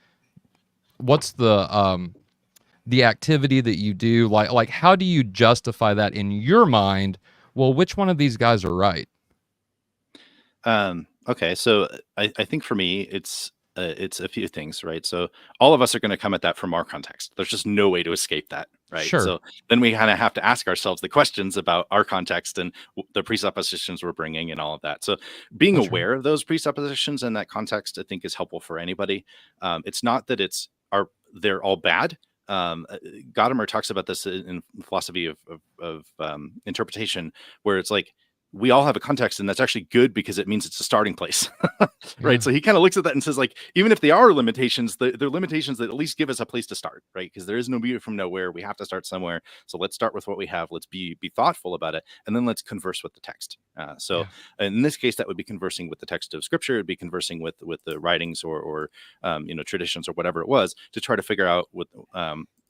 activity that you do? Like how do you justify that in your mind? Well, which one of these guys are right? Okay, so I think for me, it's a few things, right? So all of us are going to come at that from our context. There's just no way to escape that, right? Sure. So then we kind of have to ask ourselves the questions about our context and the presuppositions we're bringing and all of that. So being aware of those presuppositions and that context, I think, is helpful for anybody. It's not that they're all bad. Gadamer talks about this in philosophy of interpretation, where it's like, we all have a context, and that's actually good because it means it's a starting place, right? Yeah. So he kind of looks at that and says, like, even if they are limitations, they're limitations that at least give us a place to start, right? Because there is no beauty from nowhere. We have to start somewhere. So let's start with what we have. Let's be thoughtful about it, and then let's converse with the text. In this case, that would be conversing with the text of Scripture. It'd be conversing with the writings or traditions or whatever it was, to try to figure out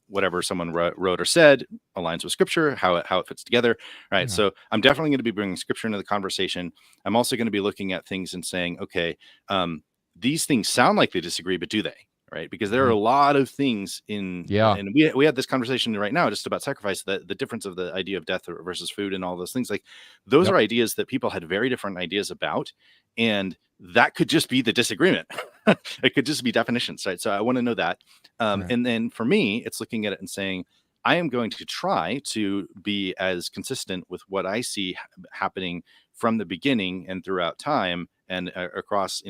whatever someone wrote or said aligns with Scripture, how it fits together, right? Yeah. So I'm definitely going to be bringing Scripture into the conversation. I'm also going to be looking at things and saying, okay, these things sound like they disagree, but do they? Right? Because there are a lot of things in, and we had this conversation right now just about sacrifice, the difference of the idea of death versus food and all those things. Like those are ideas that people had very different ideas about, and that could just be the disagreement. It could just be definitions, right? So I want to know that. And then for me, it's looking at it and saying, I am going to try to be as consistent with what I see happening from the beginning and throughout time and across,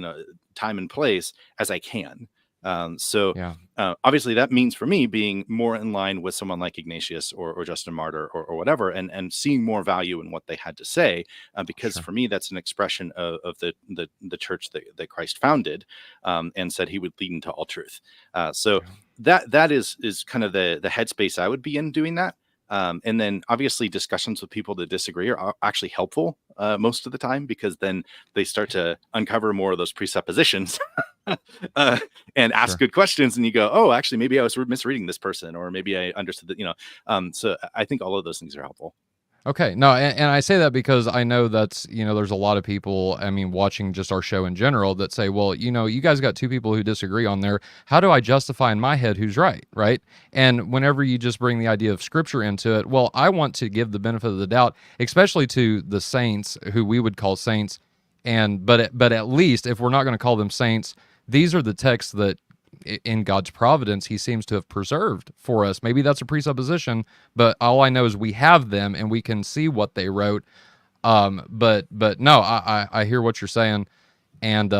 time and place as I can. Obviously that means for me being more in line with someone like Ignatius or Justin Martyr or whatever, and seeing more value in what they had to say, because for me, that's an expression of the church that Christ founded, and said he would lead into all truth. That is kind of the headspace I would be in doing that. And then obviously discussions with people that disagree are actually helpful most of the time, because then they start to uncover more of those presuppositions and ask good questions. And you go, oh, actually, maybe I was misreading this person, or maybe I understood that, so I think all of those things are helpful. Okay. No, and I say that because I know that's, there's a lot of people, watching just our show in general that say, well, you guys got two people who disagree on there. How do I justify in my head who's right? Right. And whenever you just bring the idea of scripture into it, well, I want to give the benefit of the doubt, especially to the saints who we would call saints. But at least if we're not going to call them saints, these are the texts that in God's providence, he seems to have preserved for us. Maybe that's a presupposition, but all I know is we have them and we can see what they wrote. But no, I hear what you're saying. And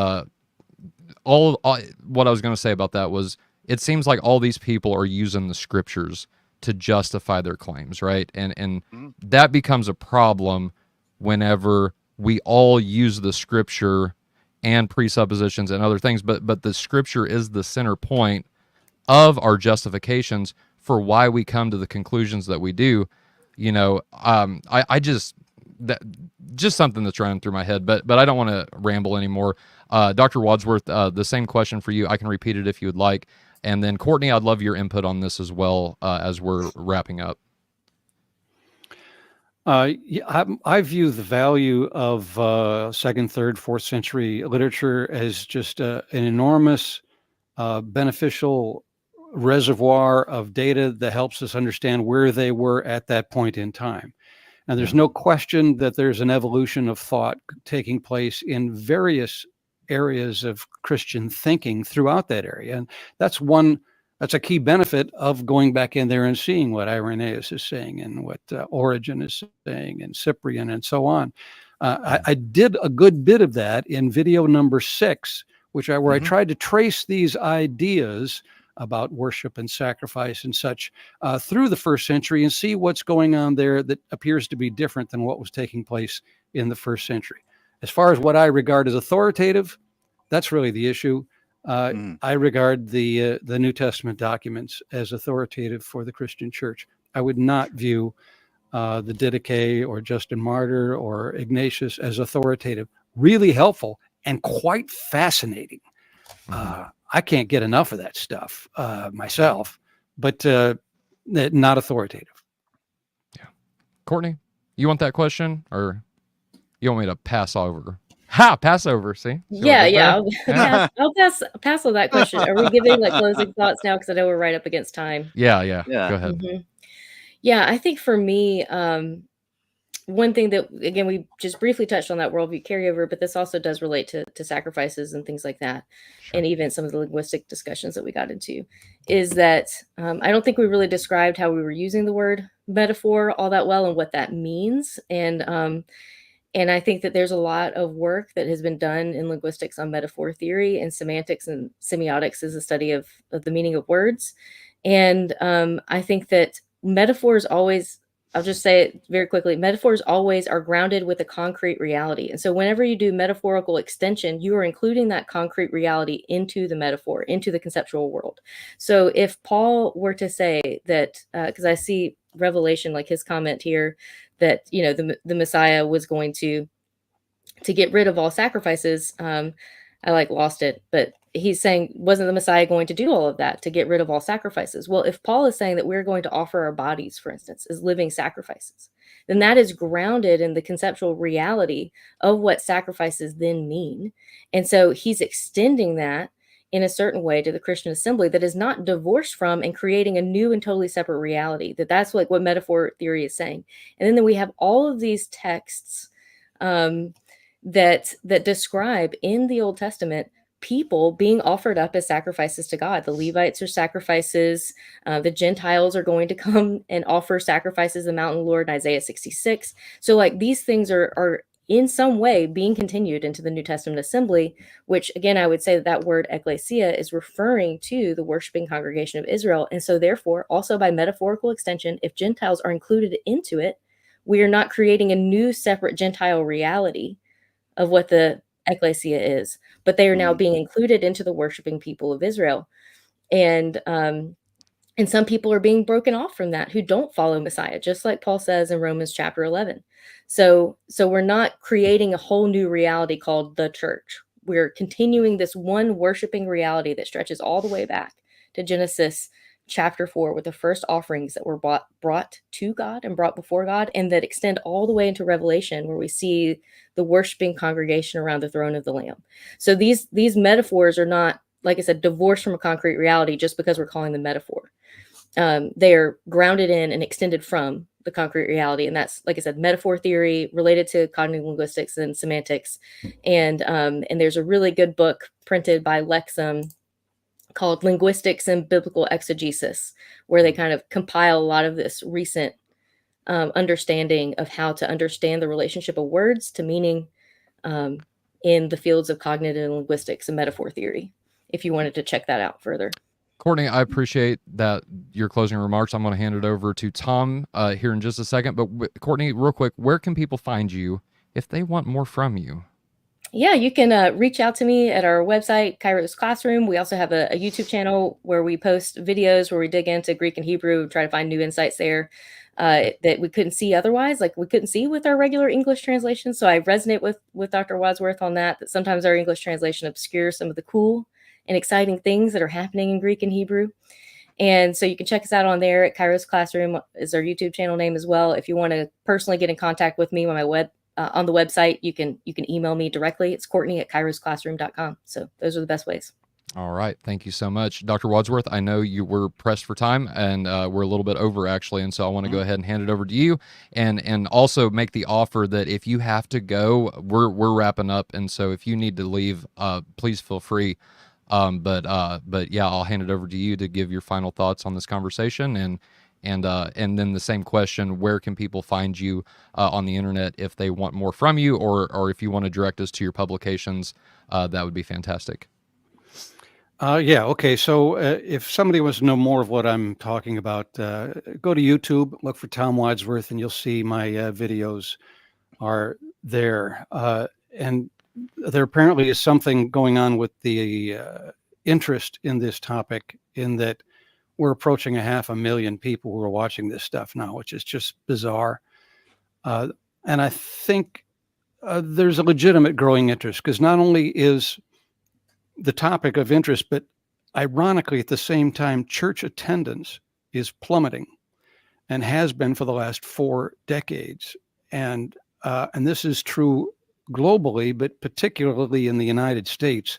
all what I was going to say about that was, it seems like all these people are using the scriptures to justify their claims, right? And that becomes a problem whenever we all use the scripture and presuppositions and other things, but the scripture is the center point of our justifications for why we come to the conclusions that we do. I just something that's running through my head, but I don't want to ramble anymore. Dr. Wadsworth, the same question for you. I can repeat it if you would like. And then Courtney, I'd love your input on this as well, as we're wrapping up. I view the value of 2nd, 3rd, 4th century literature as just an enormous beneficial reservoir of data that helps us understand where they were at that point in time. And there's no question that there's an evolution of thought taking place in various areas of Christian thinking throughout that area. And that's a key benefit of going back in there and seeing what Irenaeus is saying and what Origen is saying and Cyprian and so on. I did a good bit of that in video number 6, where I tried to trace these ideas about worship and sacrifice and such through the 1st century and see what's going on there that appears to be different than what was taking place in the 1st century. As far as what I regard as authoritative, that's really the issue. I regard the New Testament documents as authoritative for the Christian church. I would not view the Didache or Justin Martyr or Ignatius as authoritative. Really helpful and quite fascinating. I can't get enough of that stuff myself, but not authoritative. Yeah. Courtney, you want that question, or you want me to pass over? Pass over. See? Yeah. I'll pass on that question. Are we giving closing thoughts now? Because I know we're right up against time. Yeah. Go ahead. Yeah, I think for me, one thing that, again, we just briefly touched on that worldview carryover, but this also does relate to sacrifices and things like that. Sure. And even some of the linguistic discussions that we got into, is that I don't think we really described how we were using the word metaphor all that well and what that means. And I think that there's a lot of work that has been done in linguistics on metaphor theory, and semantics and semiotics is a study of the meaning of words. And I think that metaphors always, I'll just say it very quickly, metaphors always are grounded with a concrete reality. And so whenever you do metaphorical extension, you are including that concrete reality into the metaphor, into the conceptual world. So if Paul were to say that, because I see Revelation, like his comment here, that the Messiah was going to get rid of all sacrifices. I lost it, but he's saying, wasn't the Messiah going to do all of that to get rid of all sacrifices? Well, if Paul is saying that we're going to offer our bodies, for instance, as living sacrifices, then that is grounded in the conceptual reality of what sacrifices then mean. And so he's extending that in a certain way to the Christian assembly that is not divorced from and creating a new and totally separate reality. That's like what metaphor theory is saying. And then we have all of these texts that describe in the Old Testament people being offered up as sacrifices to God. The Levites are sacrifices. The Gentiles are going to come and offer sacrifices to the mountain Lord in Isaiah 66. So like these things are in some way being continued into the New Testament assembly, which again, I would say that word ecclesia is referring to the worshiping congregation of Israel. And so therefore, also by metaphorical extension, if Gentiles are included into it, we are not creating a new separate Gentile reality of what the ecclesia is, but they are now being included into the worshiping people of Israel. And some people are being broken off from that who don't follow Messiah, just like Paul says in Romans chapter 11. So we're not creating a whole new reality called the church. We're continuing this one worshiping reality that stretches all the way back to Genesis chapter 4 with the first offerings that were brought to God and brought before God, and that extend all the way into Revelation, where we see the worshiping congregation around the throne of the Lamb. So these metaphors are not, like I said, divorced from a concrete reality just because we're calling them metaphor. They are grounded in and extended from the concrete reality. And that's, like I said, metaphor theory related to cognitive linguistics and semantics. And there's a really good book printed by Lexham called Linguistics and Biblical Exegesis, where they kind of compile a lot of this recent understanding of how to understand the relationship of words to meaning in the fields of cognitive linguistics and metaphor theory, if you wanted to check that out further. Courtney, I appreciate that, your closing remarks. I'm going to hand it over to Tom here in just a second. But Courtney, real quick, where can people find you if they want more from you? Yeah, you can reach out to me at our website, Kairos Classroom. We also have a YouTube channel where we post videos where we dig into Greek and Hebrew, try to find new insights there that we couldn't see otherwise, like we couldn't see with our regular English translation. So I resonate with Dr. Wadsworth on that sometimes our English translation obscures some of the cool and exciting things that are happening in Greek and Hebrew. And so you can check us out on there at Kairos Classroom is our YouTube channel name as well. If you want to personally get in contact with me on my on the website, you can email me directly. It's Courtney at kairosclassroom.com. So those are the best ways. All right. Thank you so much. Dr. Wadsworth, I know you were pressed for time, and we're a little bit over, actually, and so I want to go ahead and hand it over to you, and also make the offer that if you have to go, we're wrapping up, and so if you need to leave, please feel free. But yeah, I'll hand it over to you to give your final thoughts on this conversation, and then the same question: where can people find you on the internet if they want more from you, or if you want to direct us to your publications? That would be fantastic. Yeah. Okay. So if somebody wants to know more of what I'm talking about, go to YouTube, look for Tom Wadsworth, and you'll see my videos are there. And there apparently is something going on with the interest in this topic, in that we're approaching 500,000 people who are watching this stuff now, which is just bizarre. And I think there's a legitimate growing interest, because not only is the topic of interest, but ironically, at the same time, church attendance is plummeting and has been for the last 4 decades. And this is true globally, but particularly in the United States.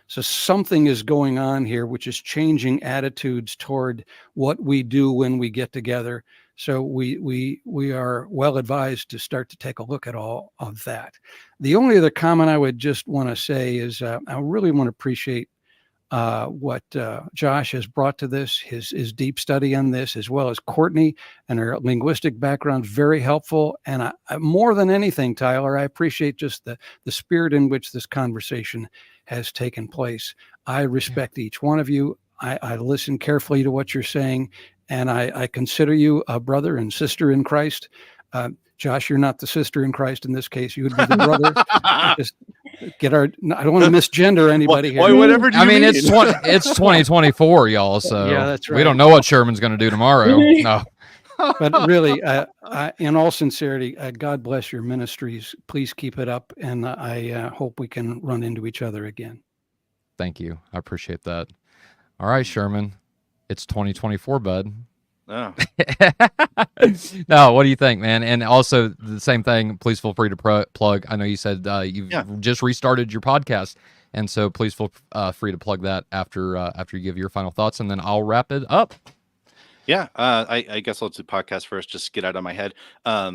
So something is going on here, which is changing attitudes toward what we do when we get together. So we are well advised to start to take a look at all of that. The only other comment I would just want to say is I really want to appreciate what Josh has brought to this, his deep study on this, as well as Courtney and her linguistic background, very helpful. And I, more than anything, Tyler, I appreciate just the spirit in which this conversation has taken place. I respect each one of you. I listen carefully to what you're saying, and I consider you a brother and sister in Christ. Josh, you're not the sister in Christ in this case. You would be the brother. Just get our. I don't want to misgender anybody here. Boy, whatever do you mean? It's 2024, y'all. So yeah, that's right. We don't know what Sherman's going to do tomorrow. No. But really, in all sincerity, God bless your ministries. Please keep it up, and I hope we can run into each other again. Thank you. I appreciate that. All right, Sherman. It's 2024, bud. Oh. No, what do you think, man? And also the same thing, please feel free to plug. I know you said you've just restarted your podcast, and so please feel free to plug that after you give your final thoughts, and then I'll wrap it up. Yeah, I guess I'll do podcast first, just get out of my head.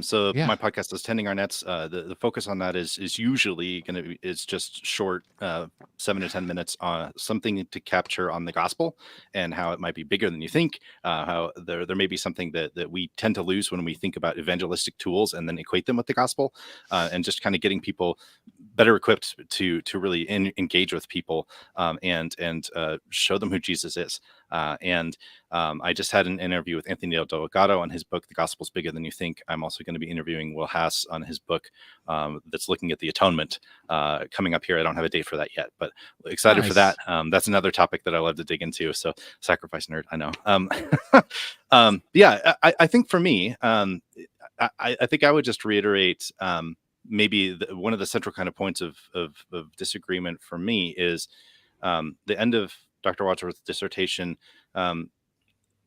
So Yeah. my podcast is Tending Our Nets. The focus on that is usually is just short, 7 to 10 minutes on something to capture on the gospel and how it might be bigger than you think. How there may be something that we tend to lose when we think about evangelistic tools and then equate them with the gospel, and just kind of getting people better equipped to really engage with people, and show them who Jesus is. I just had an interview with Anthony Delgado on his book, The Gospel's Bigger Than You Think. I'm also going to be interviewing Will Haas on his book that's looking at the atonement, coming up here. I don't have a date for that yet, but excited for that. That's another topic that I love to dig into. So sacrifice nerd, I know. Yeah, I think for me, I think I would just reiterate maybe one of the central kind of points of disagreement for me is the end of Dr. Wadsworth's dissertation.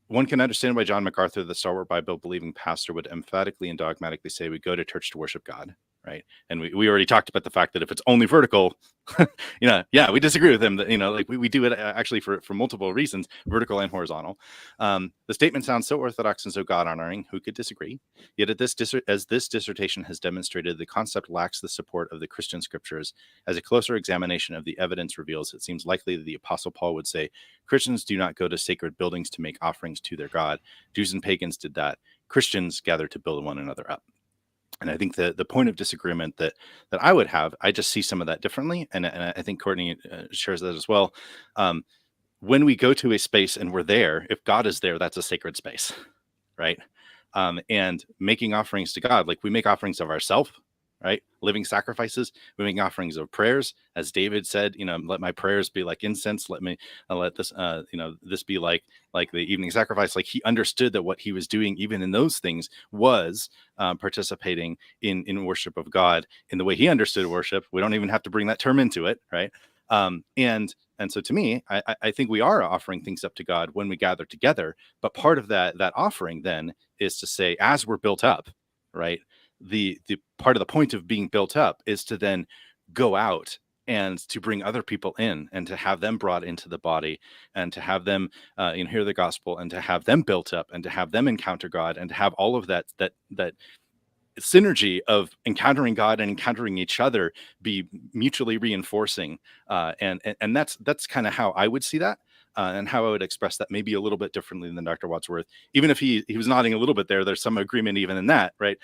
One can understand why John MacArthur, the stalwart Bible-believing pastor, would emphatically and dogmatically say we go to church to worship God, right? And we already talked about the fact that if it's only vertical, we disagree with him. That like we do it actually for multiple reasons, vertical and horizontal. The statement sounds so orthodox and so God-honoring. Who could disagree? Yet as this dissertation has demonstrated, the concept lacks the support of the Christian scriptures. As a closer examination of the evidence reveals, it seems likely that the Apostle Paul would say, Christians do not go to sacred buildings to make offerings to their God. Jews and pagans did that. Christians gather to build one another up. And I think the point of disagreement that I would have, I just see some of that differently. And I think Courtney shares that as well. When we go to a space and we're there, if God is there, that's a sacred space, right? And making offerings to God, like we make offerings of ourselves, right? Living sacrifices, we make offerings of prayers. As David said, let my prayers be like incense. Let this, this be like the evening sacrifice. Like he understood that what he was doing, even in those things, was participating in worship of God in the way he understood worship. We don't even have to bring that term into it, right? And so to me, I think we are offering things up to God when we gather together. But part of that offering then is to say, as we're built up, right? The part of the point of being built up is to then go out and to bring other people in and to have them brought into the body and to have them hear the gospel and to have them built up and to have them encounter God and to have all of that synergy of encountering God and encountering each other be mutually reinforcing. And that's kind of how I would see that. And how I would express that maybe a little bit differently than Dr. Wadsworth, even if he was nodding a little bit there, there's some agreement even in that, right?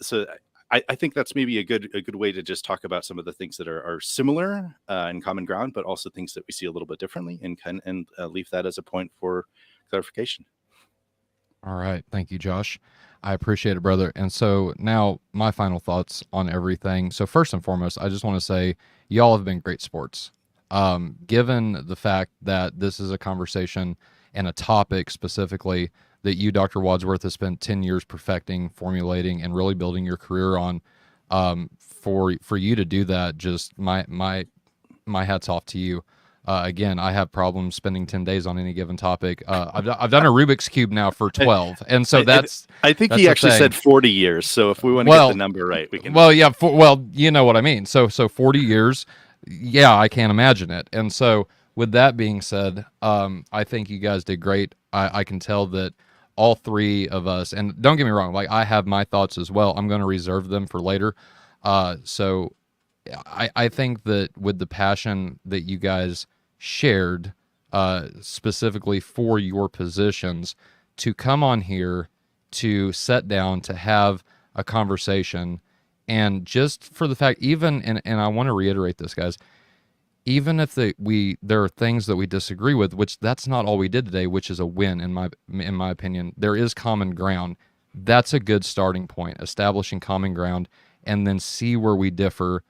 So I think that's maybe a good way to just talk about some of the things that are similar and common ground, but also things that we see a little bit differently and leave that as a point for clarification. All right. Thank you, Josh. I appreciate it, brother. And so now my final thoughts on everything. So first and foremost, I just want to say y'all have been great sports. Given the fact that this is a conversation and a topic specifically that you, Dr. Wadsworth, has spent 10 years perfecting, formulating, and really building your career on, for you to do that, just my hat's off to you. Again, I have problems spending 10 days on any given topic. I've done a Rubik's Cube now for 12. And so I think he actually said 40 years. So if we want to get the number right, we can. Well, yeah. You know what I mean. So 40 years. Yeah, I can't imagine it. And so with that being said, I think you guys did great. I can tell that all three of us, and don't get me wrong, like I have my thoughts as well. I'm going to reserve them for later. So I think that with the passion that you guys shared, specifically for your positions, to come on here, to sit down, to have a conversation, and just for the fact, even, and I want to reiterate this, guys, even if there are things that we disagree with, which that's not all we did today, which is a win in my opinion. There is common ground. That's a good starting point, establishing common ground, and then see where we differ,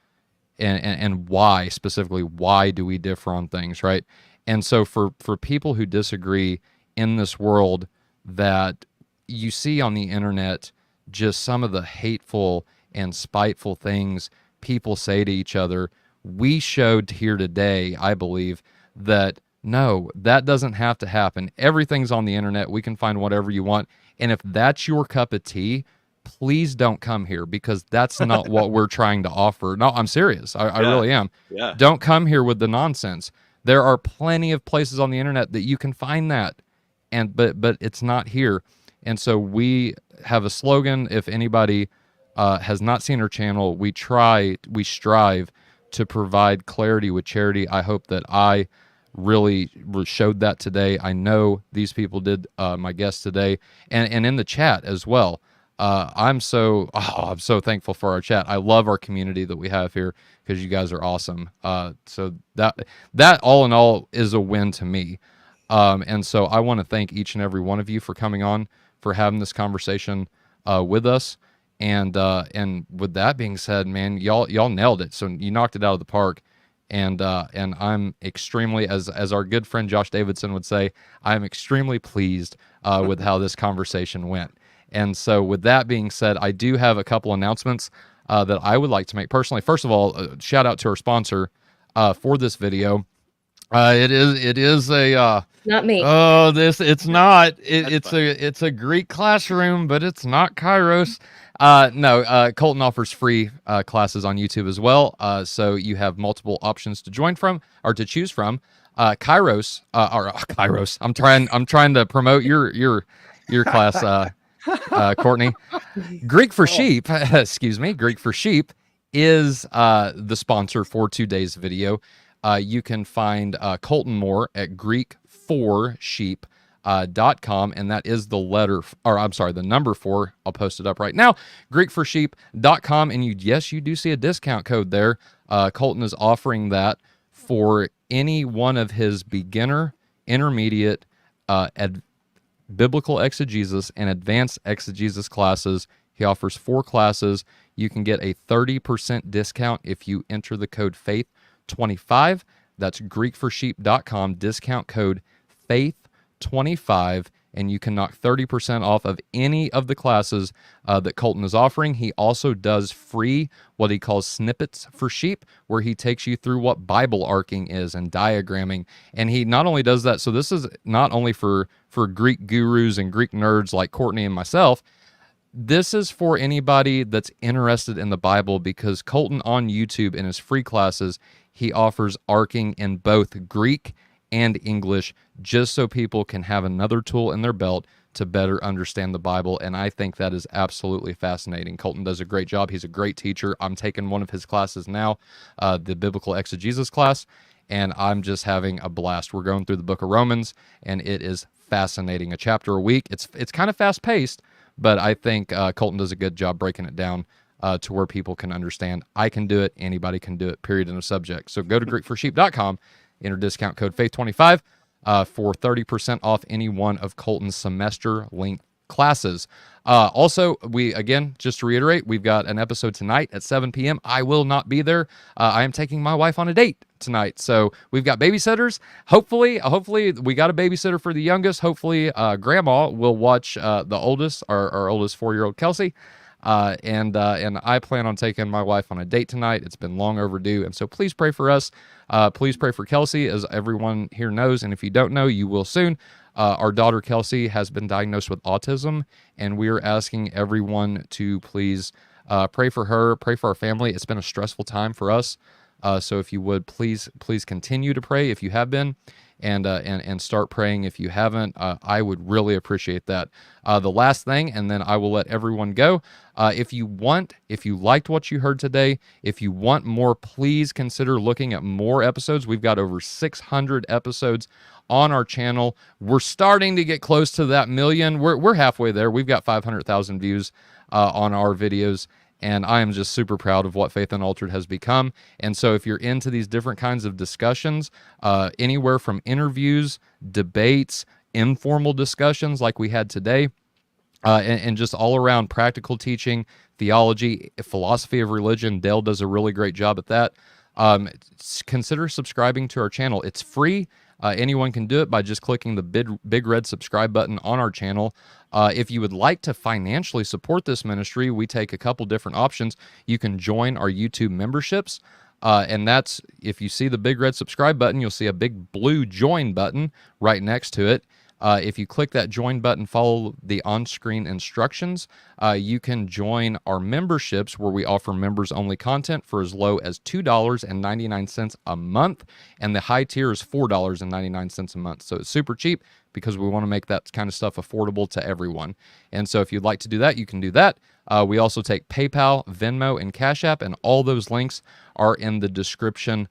and why, specifically, why do we differ on things, right? And so for people who disagree in this world that you see on the internet, just some of the hateful and spiteful things people say to each other, we showed here today, I believe, that no, that doesn't have to happen. Everything's on the internet. We can find whatever you want. And if that's your cup of tea, please don't come here, because that's not what we're trying to offer. No, I'm serious. I really am. Yeah. Don't come here with the nonsense. There are plenty of places on the internet that you can find that, but it's not here. And so we have a slogan. If anybody has not seen our channel, we strive to provide clarity with charity. I hope that I really showed that today. I know these people did, my guests today, and in the chat as well. I'm so thankful for our chat. I love our community that we have here, because you guys are awesome. So that all in all is a win to me. And so I want to thank each and every one of you for coming on, for having this conversation with us. And with that being said, man, y'all nailed it. So you knocked it out of the park. And I'm extremely, as our good friend Josh Davidson would say, I'm extremely pleased with how this conversation went. And so with that being said, I do have a couple announcements that I would like to make personally. First of all, shout out to our sponsor for this video. It is a Not me. Oh, it's not. It's a Greek classroom, but it's not Kairos. No, Colton offers free classes on YouTube as well. So you have multiple options to join from, or to choose from. Kairos, or Kairos. I'm trying to promote your class, Courtney. Greek for Sheep, excuse me. Greek for Sheep is the sponsor for today's video. You can find Colton Moore at Greek4Sheep.com, and that is the number 4. I'll post it up right now. Greek4Sheep.com, and you do see a discount code there. Colton is offering that for any one of his beginner, intermediate, biblical exegesis, and advanced exegesis classes. He offers 4 classes. You can get a 30% discount if you enter the code FAITH25. That's Greek4Sheep.com, discount code FAITH25, and you can knock 30% off of any of the classes that Colton is offering. He also does free, what he calls snippets for sheep, where he takes you through what Bible arcing is and diagramming. And he not only does that, so this is not only for Greek gurus and Greek nerds like Courtney and myself. This is for anybody that's interested in the Bible, because Colton on YouTube in his free classes, he offers arcing in both Greek and English, just so people can have another tool in their belt to better understand the Bible. And I think that is absolutely fascinating. Colton does a great job. He's a great teacher. I'm taking one of his classes now, the biblical exegesis class, and I'm just having a blast. We're going through the book of Romans, and it is fascinating. A chapter a week. It's kind of fast paced, but I think Colton does a good job breaking it down to where people can understand. I can do it. Anybody can do it, period, in a subject. So go to Greek4Sheep.com, enter discount code FAITH25 for 30% off any one of Colton's semester length classes. Also, just to reiterate, we've got an episode tonight at 7 p.m. I will not be there. I am taking my wife on a date tonight. So we've got babysitters. Hopefully we got a babysitter for the youngest. Hopefully grandma will watch the oldest, our oldest 4-year-old Kelsey. And I plan on taking my wife on a date tonight. It's been long overdue. And so please pray for us. Please pray for Kelsey, as everyone here knows. And if you don't know, you will soon. Our daughter Kelsey has been diagnosed with autism, and we are asking everyone to please pray for her, pray for our family. It's been a stressful time for us. So if you would, please continue to pray if you have been, and start praying if you haven't. I would really appreciate that. The last thing, and then I will let everyone go. If you liked what you heard today, if you want more, please consider looking at more episodes. We've got over 600 episodes on our channel. We're starting to get close to that million. We're halfway there. We've got 500,000 views on our videos. And I am just super proud of what Faith Unaltered has become. And so if you're into these different kinds of discussions, anywhere from interviews, debates, informal discussions like we had today, and just all around practical teaching, theology, philosophy of religion, Dale does a really great job at that. Consider subscribing to our channel. It's free. Anyone can do it by just clicking the big red subscribe button on our channel. If you would like to financially support this ministry, we take a couple different options. You can join our YouTube memberships. And that's, if you see the big red subscribe button, you'll see a big blue join button right next to it. If you click that join button, follow the on-screen instructions, you can join our memberships where we offer members-only content for as low as $2.99 a month, and the high tier is $4.99 a month. So it's super cheap because we want to make that kind of stuff affordable to everyone. And so if you'd like to do that, you can do that. We also take PayPal, Venmo, and Cash App, and all those links are in the description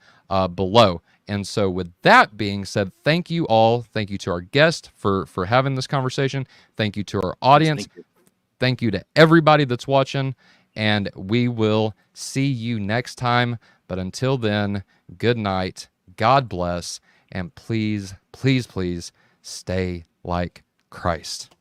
below. And so with that being said, thank you all. Thank you to our guest for having this conversation. Thank you to our audience. Thank you to everybody that's watching. And we will see you next time. But until then, good night. God bless. And please, please, please stay like Christ.